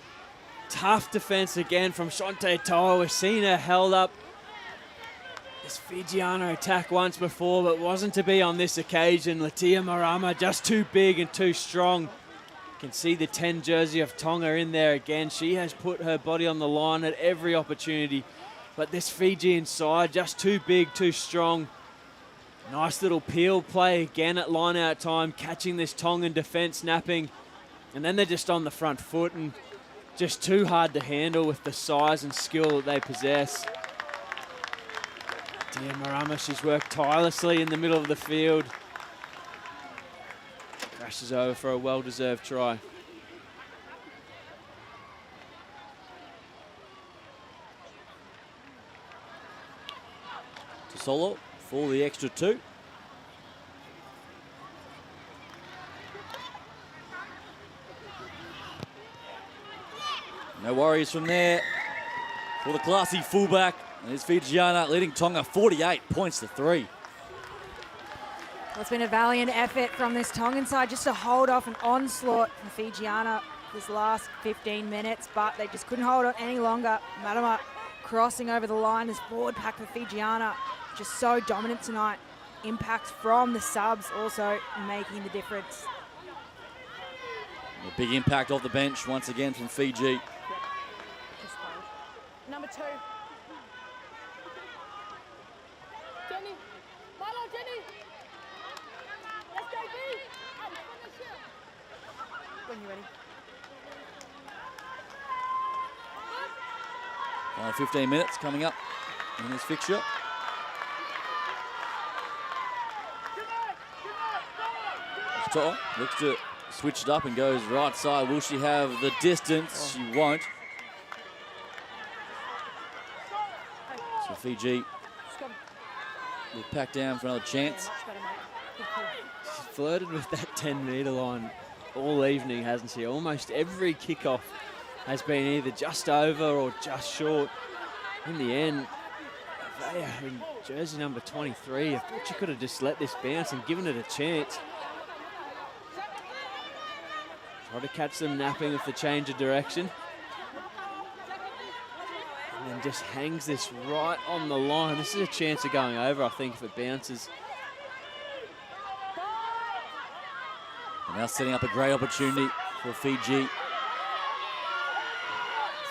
tough defense again from Shante Toa. We've seen her held up this Fijiana attack once before, but wasn't to be on this occasion. Lydia Marama just too big and too strong. You can see the 10 jersey of Tonga in there again. She has put her body on the line at every opportunity, but this Fijian side just too big, too strong. Nice little peel play again at line out time, catching this Tongan defense napping. And then they're just on the front foot and just too hard to handle with the size and skill that they possess. Lydia Marama, she's worked tirelessly in the middle of the field. Crashes over for a well-deserved try. Solo for the extra 2. No worries from there for the classy fullback. And it's Fijiana leading Tonga 48 points to 3. Well, it's been a valiant effort from this Tongan side just to hold off an onslaught from Fijiana this last 15 minutes, but they just couldn't hold on any longer. Madama crossing over the line, this forward pack for Fijiana, just so dominant tonight. Impact from the subs also making the difference. A big impact off the bench once again from Fiji. Number 2. Jenny, Milo, Jenny. Let's go, B. When you're ready. Final 15 minutes coming up in this fixture. Toa looks to switched up and goes right side. Will she have the distance? She won't. So Fiji will pack down for another chance. She's flirted with that 10-metre line all evening, hasn't she? Almost every kickoff has been either just over or just short. In the end, Vaya in jersey number 23, I thought she could have just let this bounce and given it a chance. Try to catch them napping with the change of direction. And then just hangs this right on the line. This is a chance of going over, I think, if it bounces. And now setting up a great opportunity for Fiji.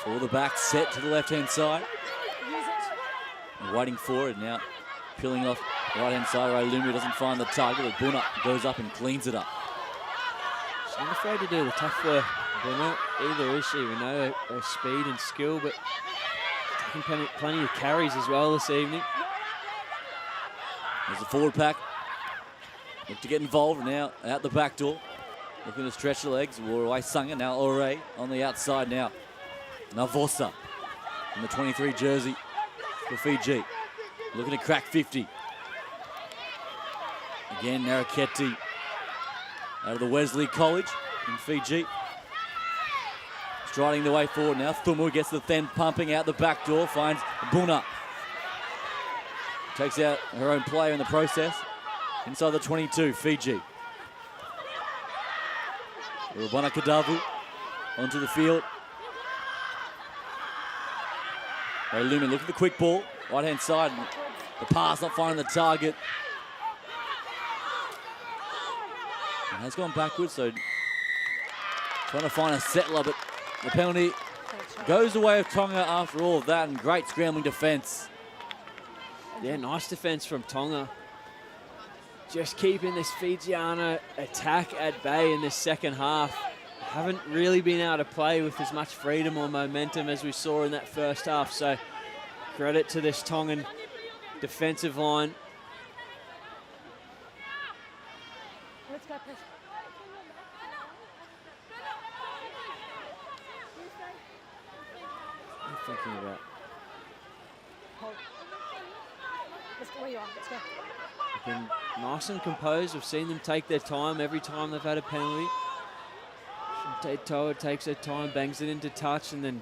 For the back set to the left-hand side. And waiting for it now. Peeling off right-hand side. Lumi doesn't find the target, but Buna goes up and cleans it up. She's not afraid to do the tough work, Buna. Either is she. We know her speed and skill, but taking plenty of carries as well this evening. There's the forward pack. Look to get involved now out the back door. Looking to stretch the legs. Away Sanga, now Ore on the outside now. Navosa in the 23 jersey for Fiji. Looking to crack 50. Again, Naraketi out of the Wesley College in Fiji. Striding the way forward now. Thumu gets the then pumping out the back door. Finds Buna. Takes out her own player in the process. Inside the 22, Fiji. Rubana Kadavu onto the field. Lumi looking for the quick ball. Right-hand side. The pass not finding the target. It has gone backwards, so trying to find a settler, but the penalty goes the way of Tonga after all of that, and great scrambling defence. Yeah, nice defence from Tonga. Just keeping this Fijiana attack at bay in this second half. Haven't really been able to play with as much freedom or momentum as we saw in that first half, so credit to this Tongan defensive line. Let's go, please. I'm thinking about. Let's go where you are. Let's go. Been nice and composed. We've seen them take their time every time they've had a penalty. Shante Toa takes her time, bangs it into touch, and then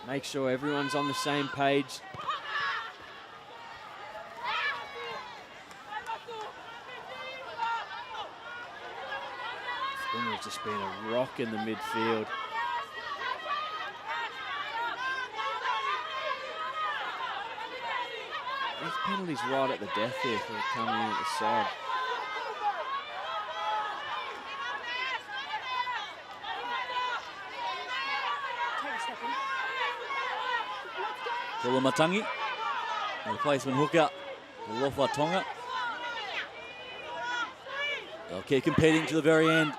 makes sure everyone's on the same page. It's just been a rock in the midfield. These penalties right at the death here for coming in at the side. Matangi, replacement hooker, Lofa Tonga. They'll keep competing to the very end.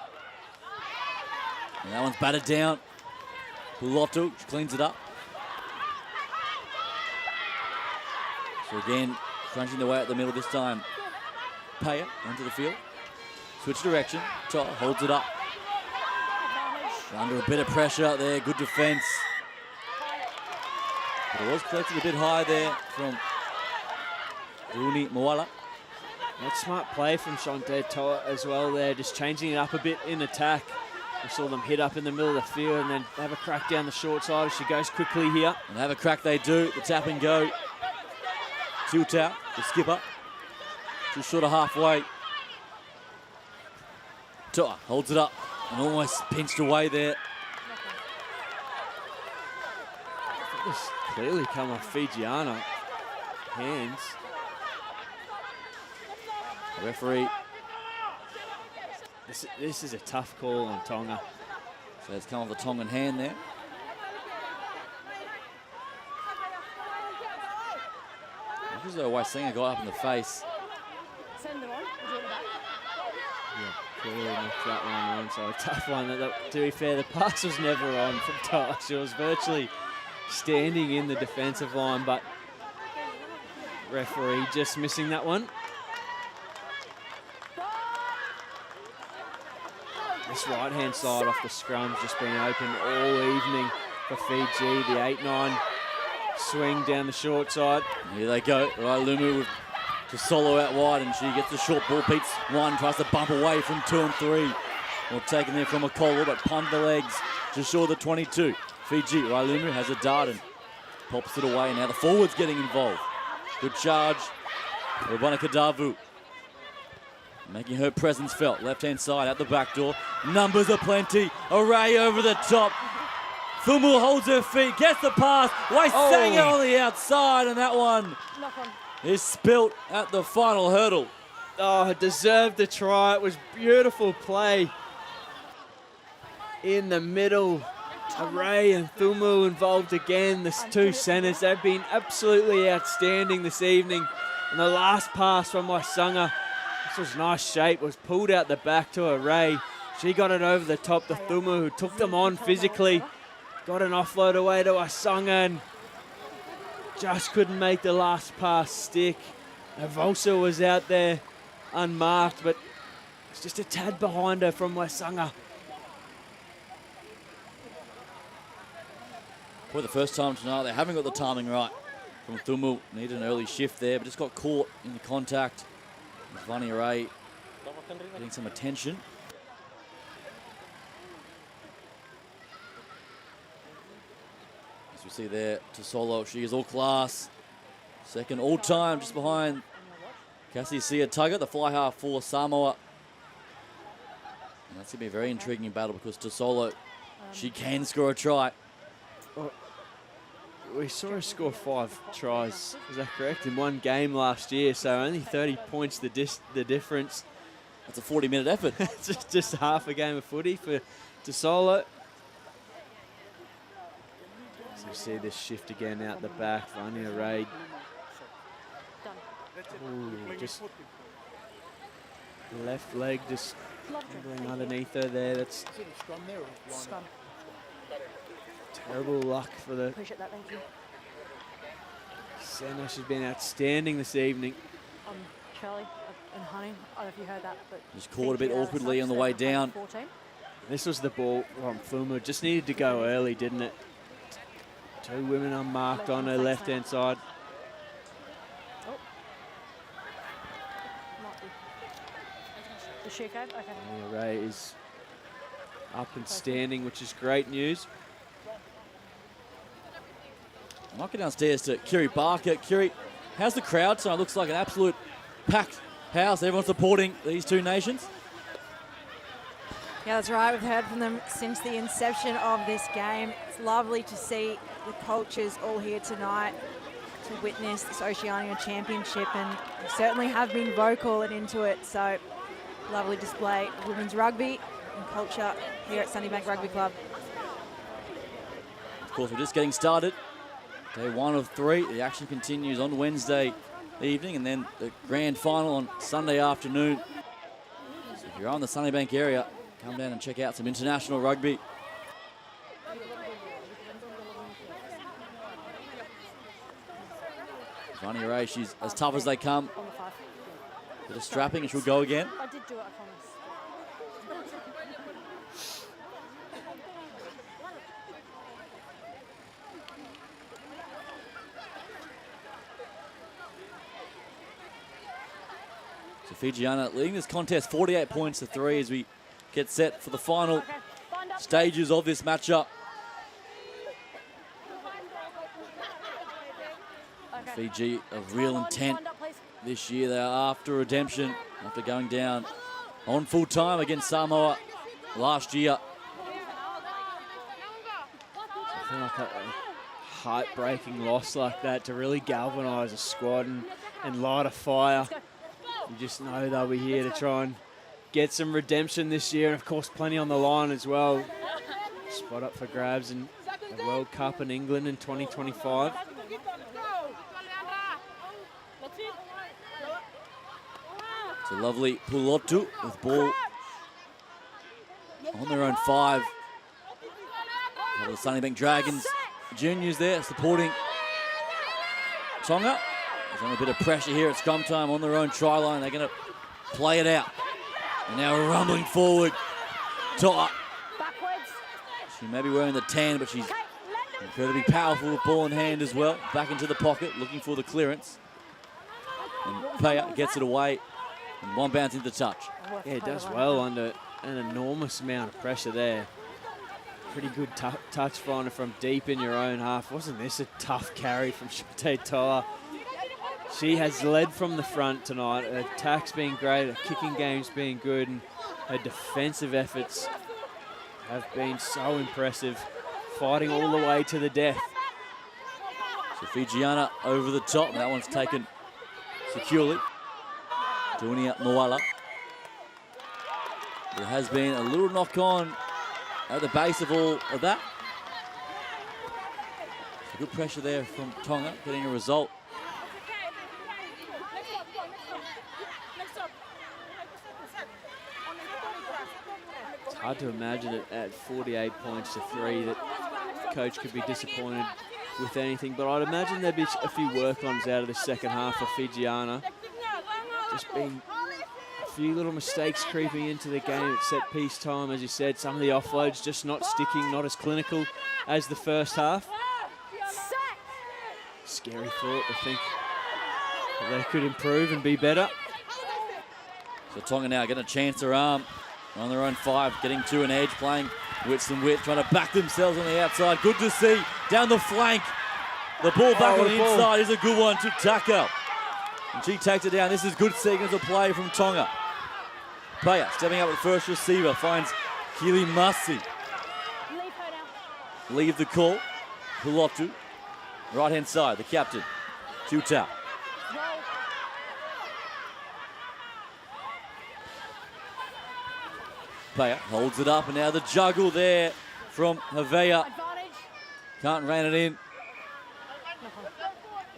And that one's battered down. Pulotu cleans it up. So again, crunching the way out the middle this time. Paya onto the field. Switch direction. Toa holds it up. Under a bit of pressure there. Good defence. But it was collected a bit high there from Uni Moala. That's smart play from Shante Toa as well there, just changing it up a bit in attack. We saw them hit up in the middle of the field and then have a crack down the short side. She goes quickly here. And have a crack they do. The tap and go. Tilt out, the skipper. Just short of halfway. Toa holds it up and almost pinched away there. This clearly come off Fijiana hands. The referee. This is a tough call on Tonga. So it's come off the Tongan hand there. This is a Waisenga guy up in the face. Send it on. We'll do it back. Yeah, clearly knocked that one on. So a tough one. To be fair, the pass was never on from Toa. She was virtually standing in the defensive line, but referee just missing that one. This right-hand side off the scrum's just been open all evening for Fiji. The 8-9 swing down the short side. Here they go. Right, Lumu with Solo out wide, and she gets the short ball. Beats one, tries to bump away from 2 and 3. Well taken there from McCullough, but pumped the legs just short of the 22. Fiji, Railumu has a dart and pops it away. Now the forward's getting involved. Good charge. Rabana Kadavu making her presence felt. Left-hand side at the back door. Numbers are plenty. Array over the top. Thumu holds her feet, gets the pass. Waisanga on the outside, and that one is spilt at the final hurdle. Oh, deserved the try. It was beautiful play in the middle. Array and Thumu involved again. The two centres, they've been absolutely outstanding this evening. And the last pass from Waisanga, this was nice shape, was pulled out the back to Array. She got it over the top to Thumu, who took them on physically. Got an offload away to Waisanga and just couldn't make the last pass stick. Avosa was out there unmarked, but it's just a tad behind her from Waisanga. For the first time tonight, they haven't got the timing right from Thumu. Needed an early shift there, but just got caught in the contact. Vani Array getting some attention. As we see there, to Solo, she is all class. Second all time, just behind Cassie Sia-Tugga, the fly half for Samoa. And that's going to be a very intriguing battle because to Solo, she can score a try. We saw her score 5 tries, is that correct, in one game last year, so only 30 points the difference. That's a 40-minute effort. It's just half a game of footy for Tesolo. So you see this shift again out the back, Vania Raid. Just left leg just going underneath her there. That's terrible luck for the centre. She's been outstanding this evening. Charlie and Honey, I don't know if you heard that, but just caught a bit awkwardly on the way down. 14. This was the ball from Fumu. Just needed to go early, didn't it? 2 women unmarked on her left-hand side. The shoe cave? Okay. Yeah, Ray is up and standing, which is great news. Knocking downstairs to Kiri Barker. Kiri, how's the crowd tonight? Looks like an absolute packed house. Everyone's supporting these two nations. Yeah, that's right. We've heard from them since the inception of this game. It's lovely to see the cultures all here tonight to witness this Oceania Championship, and they certainly have been vocal and into it. So, lovely display of women's rugby and culture here at Sunnybank Rugby Club. Of course, we're just getting started. Day 1 of 3. The action continues on Wednesday evening, and then the grand final on Sunday afternoon. So if you're on the Sunnybank area, come down and check out some international rugby. Vani Ray, she's as tough as they come. Bit of strapping, and she'll go again. I did do it, I promise. So Fijiana leading this contest 48 points to 3 as we get set for the final stages of this matchup. Fiji of real intent this year. They are after redemption after going down on full time against Samoa last year. I feel like a heartbreaking loss like that to really galvanise a squad and light a fire. You just know they'll be here to try and get some redemption this year, and of course plenty on the line as well. Spot up for grabs in the World Cup in England in 2025. It's a lovely Pulotu with ball on their own 5. The Sunnybank Dragons juniors there supporting Tonga. There's only a bit of pressure here at scrum time on their own try line. They're going to play it out. And now rumbling forward. Toa. Backwards. She may be wearing the 10, but she's incredibly powerful with ball in hand as well. Back into the pocket, looking for the clearance. And Paya gets it away. And one bounce into touch. Yeah, it does well under an enormous amount of pressure there. Pretty good touch finder from deep in your own half. Wasn't this a tough carry from Shante Toa? She has led from the front tonight. Her attack's been great, her kicking game's been good, and her defensive efforts have been so impressive, fighting all the way to the death. So Fijiana over the top, and that one's taken securely. Tunia Moala. There has been a little knock on at the base of all of that. So good pressure there from Tonga, getting a result. It's hard to imagine it at 48 points to 3 that the coach could be disappointed with anything, but I'd imagine there'd be a few work-ons out of the second half for Fijiana. Just been a few little mistakes creeping into the game at set-piece time, as you said. Some of the offloads just not sticking, not as clinical as the first half. Scary thought to think that they could improve and be better. So Tonga now getting a chance to arm on their own 5, getting to an edge, playing with some width, trying to back themselves on the outside. Good to see down the flank. The ball back on the inside is a good one to Taka. And she takes it down. This is good sequence of play from Tonga. Paya stepping up at first receiver, finds Kili Masi. Leave the call. Pulotu. Right hand side, the captain. Tuta. Paya holds it up, and now the juggle there from Havea. Can't rein it in.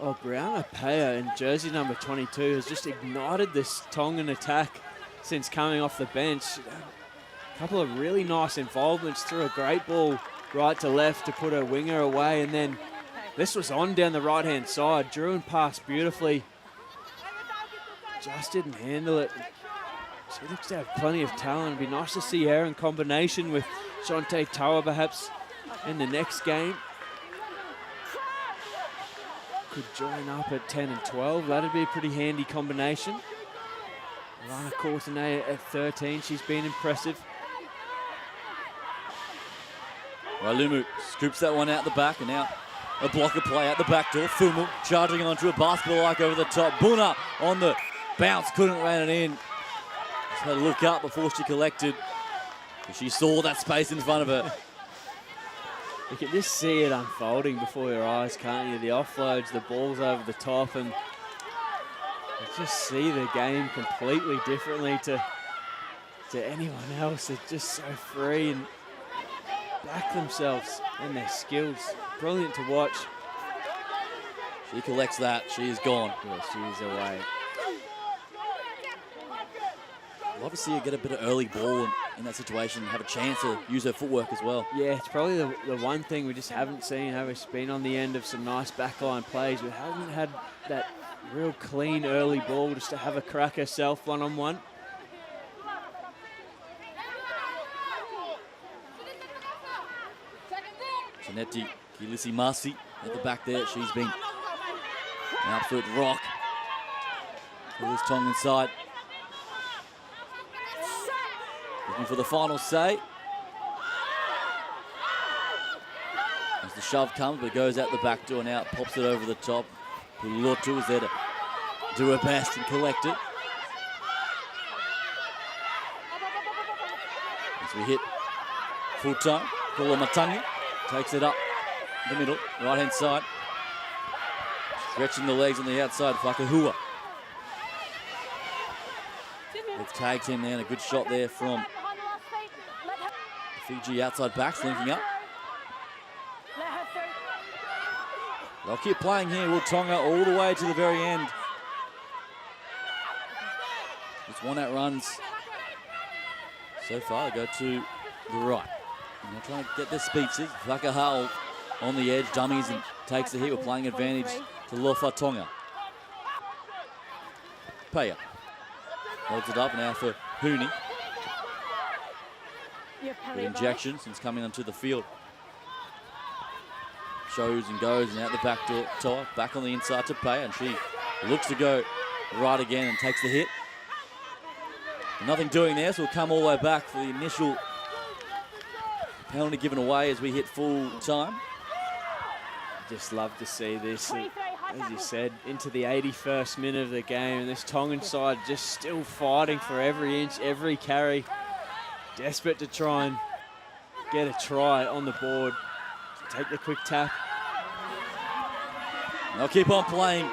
Oh, Brianna Paya in jersey number 22 has just ignited this Tongan attack since coming off the bench. A couple of really nice involvements, threw a great ball right to left to put her winger away, and then this was on down the right-hand side. Drew and passed beautifully. Just didn't handle it. She looks to have plenty of talent. It'd be nice to see her in combination with Shante Toa perhaps in the next game. Could join up at 10 and 12. That'd be a pretty handy combination. Lana Courtenay at 13. She's been impressive. Wailumu scoops that one out the back, and now a blocker play out the back door. Fumu charging onto a basketball like over the top. Buna on the bounce, couldn't rein it in. Just had to look up before she collected. She saw that space in front of her. You can just see it unfolding before your eyes, can't you? The offloads, the balls over the top, and you just see the game completely differently to anyone else. It's just so free and back themselves and their skills. Brilliant to watch. She collects that, she is gone. Yeah, she's away. Love to see her get a bit of early ball in that situation, have a chance to use her footwork as well. Yeah, it's probably the one thing we just haven't seen her. She's been on the end of some nice backline plays, but hasn't had that real clean early ball just to have a crack herself one-on-one. Janetti Kilisi Masi at the back there. She's been an absolute rock for this Tongan side. Looking for the final say. As the shove comes, but it goes out the back door now. Pops it over the top. Pulotu is there to do her best and collect it. As we hit full time, Kula Matangi takes it up the middle, right hand side. Stretching the legs on the outside, Whakahua. It's tagged him there, and a good shot there from Fiji outside backs, linking up. They'll keep playing here, will Tonga, all the way to the very end. Just one out runs so far. They go to the right. And they're trying to get their speeches. Whakahau on the edge, dummies and takes the hit. We're playing advantage to Lofa Tonga. Paya holds it up now for Hooney. Good injection since coming onto the field. Shows and goes and out the back door, back on the inside to Pay, and she looks to go right again and takes the hit. Nothing doing there, so we'll come all the way back for the initial penalty given away as we hit full time. Just love to see this, as you said, into the 81st minute of the game, and this Tongan side just still fighting for every inch, every carry, desperate to try and get a try on the board. Take the quick tap. They'll keep on playing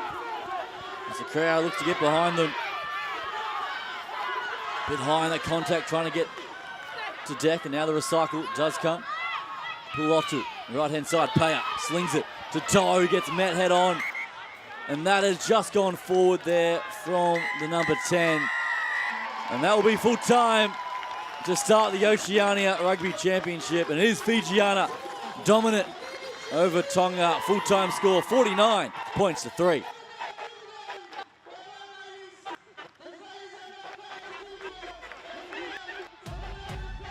as the crowd looks to get behind them. A bit high in that contact, trying to get to deck, and now the recycle does come. Pull off to the right-hand side. Payer slings it to Toe, who gets met head on. And that has just gone forward there from the number 10. And that will be full time to start the Oceania Rugby Championship. And it is Fijiana dominant over Tonga. Full-time score, 49 points to 3.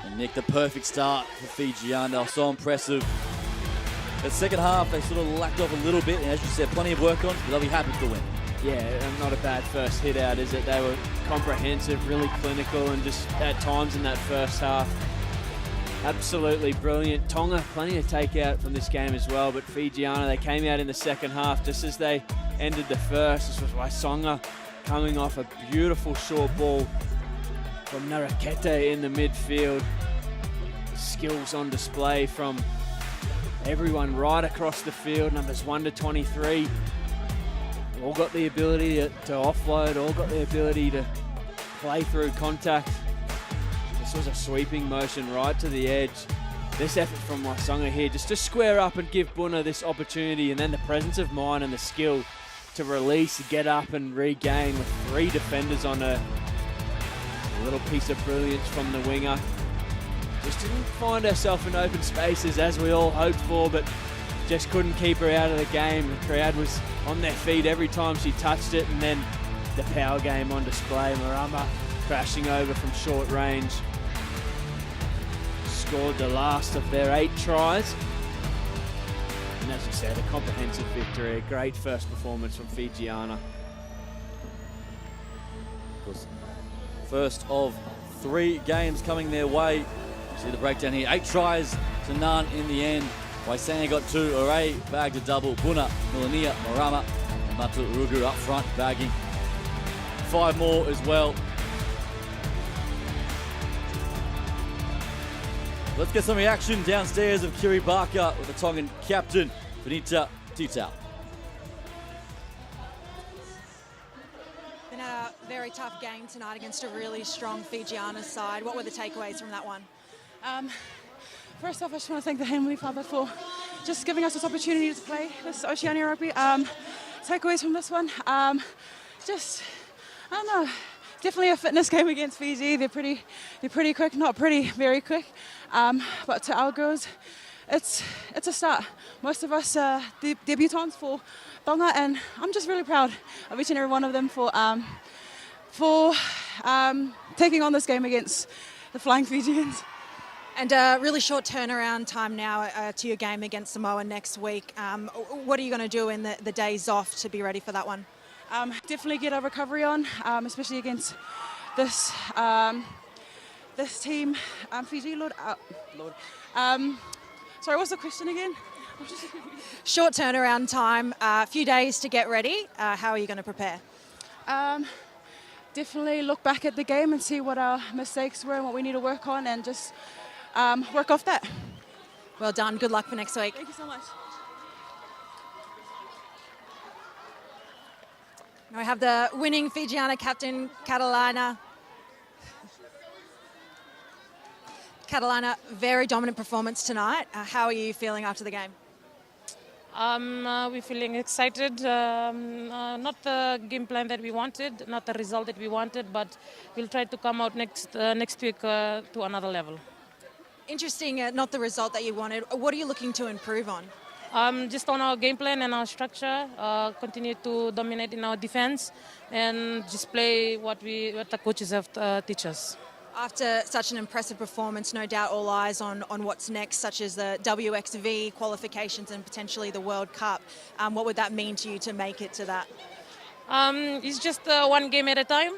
And Nick, the perfect start for Fijiana. So impressive. The second half, they sort of lacked off a little bit. And as you said, plenty of work on, but they'll be happy to win. Yeah, not a bad first hit out, is it? They were comprehensive, really clinical, and just at times in that first half, absolutely brilliant. Tonga, plenty to take out from this game as well, but Fijiana, they came out in the second half just as they ended the first. This was Waisonga coming off a beautiful short ball from Narakete in the midfield. Skills on display from everyone right across the field, numbers 1 to 23. All got the ability to offload, all got the ability to play through contact. This was a sweeping motion right to the edge. This effort from Waisonga here just to square up and give Buna this opportunity, and then the presence of mind and the skill to release, get up and regain with 3 defenders on her. A little piece of brilliance from the winger. Just didn't find herself in open spaces as we all hoped for, but just couldn't keep her out of the game. The crowd was on their feet every time she touched it, and then the power game on display. Marama crashing over from short range. Scored the last of their 8 tries. And as you said, a comprehensive victory, a great first performance from Fijiana. First of 3 games coming their way. You see the breakdown here, 8 tries to none in the end. Waisanga got 2, Ore bagged a double, Buna, Milania, Marama, and Matu Urugu up front bagging 5 more as well. Let's get some reaction downstairs of Kiri Barker with the Tongan captain, Benita Titau. Been a very tough game tonight against a really strong Fijiana side. What were the takeaways from that one? First off, I just want to thank the Heavenly Father for just giving us this opportunity to play this Oceania Rugby. Takeaways from this one, I don't know, definitely a fitness game against Fiji. They're pretty quick, not pretty, very quick. But to our girls, it's a start. Most of us debutants for Tonga, and I'm just really proud of each and every one of them for taking on this game against the Flying Fijians. And a really short turnaround time now to your game against Samoa next week. What are you going to do in the days off to be ready for that one? Definitely get our recovery on, especially against this team, Fiji. Sorry, what's the question again? Short turnaround time, a few days to get ready. How are you going to prepare? Definitely look back at the game and see what our mistakes were and what we need to work on, and just work off that. Well done. Good luck for next week. Thank you so much. Now we have the winning Fijiana captain, Catalina. Catalina, very dominant performance tonight. How are you feeling after the game? We're feeling excited. Not the game plan that we wanted, not the result that we wanted, but we'll try to come out next week to another level. Interesting, not the result that you wanted. What are you looking to improve on? Just on our game plan and our structure, continue to dominate in our defense, and just play what the coaches have teach us. After such an impressive performance, no doubt all eyes on what's next, such as the WXV qualifications and potentially the World Cup. What would that mean to you to make it to that? It's just one game at a time.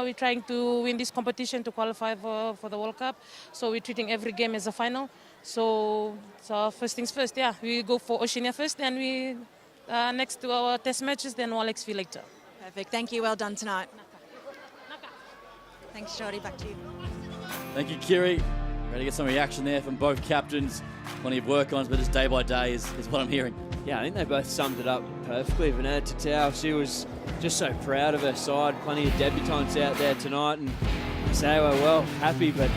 We're trying to win this competition to qualify for the World Cup. So we're treating every game as a final. So first things first, yeah. We go for Oceania first, and we next to our test matches, then WXV later. Perfect. Thank you. Well done tonight. Thanks, Jody. Back to you. Thank you, Kiri. Ready to get some reaction there from both captains. Plenty of work on, but just day by day is what I'm hearing. Yeah, I think they both summed it up perfectly. Vanessa Tatau, she was just so proud of her side. Plenty of debutants out there tonight, and say, well, happy but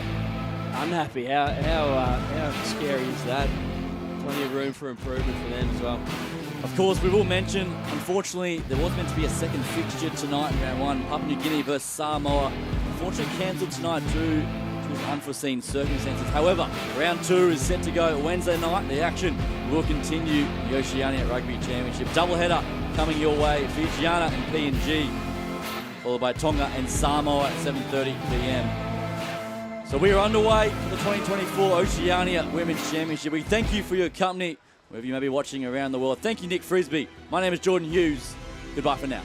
unhappy. How scary is that? Plenty of room for improvement for them as well. Of course, we will mention, unfortunately, there was meant to be a second fixture tonight in round one. Papua New Guinea versus Samoa. Unfortunately, cancelled tonight due to unforeseen circumstances. However, round two is set to go Wednesday night. The action will continue in the Oceania Rugby Championship. Doubleheader coming your way. Fijiana and PNG, followed by Tonga and Samoa at 7:30 p.m. So we are underway for the 2024 Oceania Women's Championship. We thank you for your company, wherever you may be watching around the world. Thank you, Nick Frisby. My name is Jordan Hughes. Goodbye for now.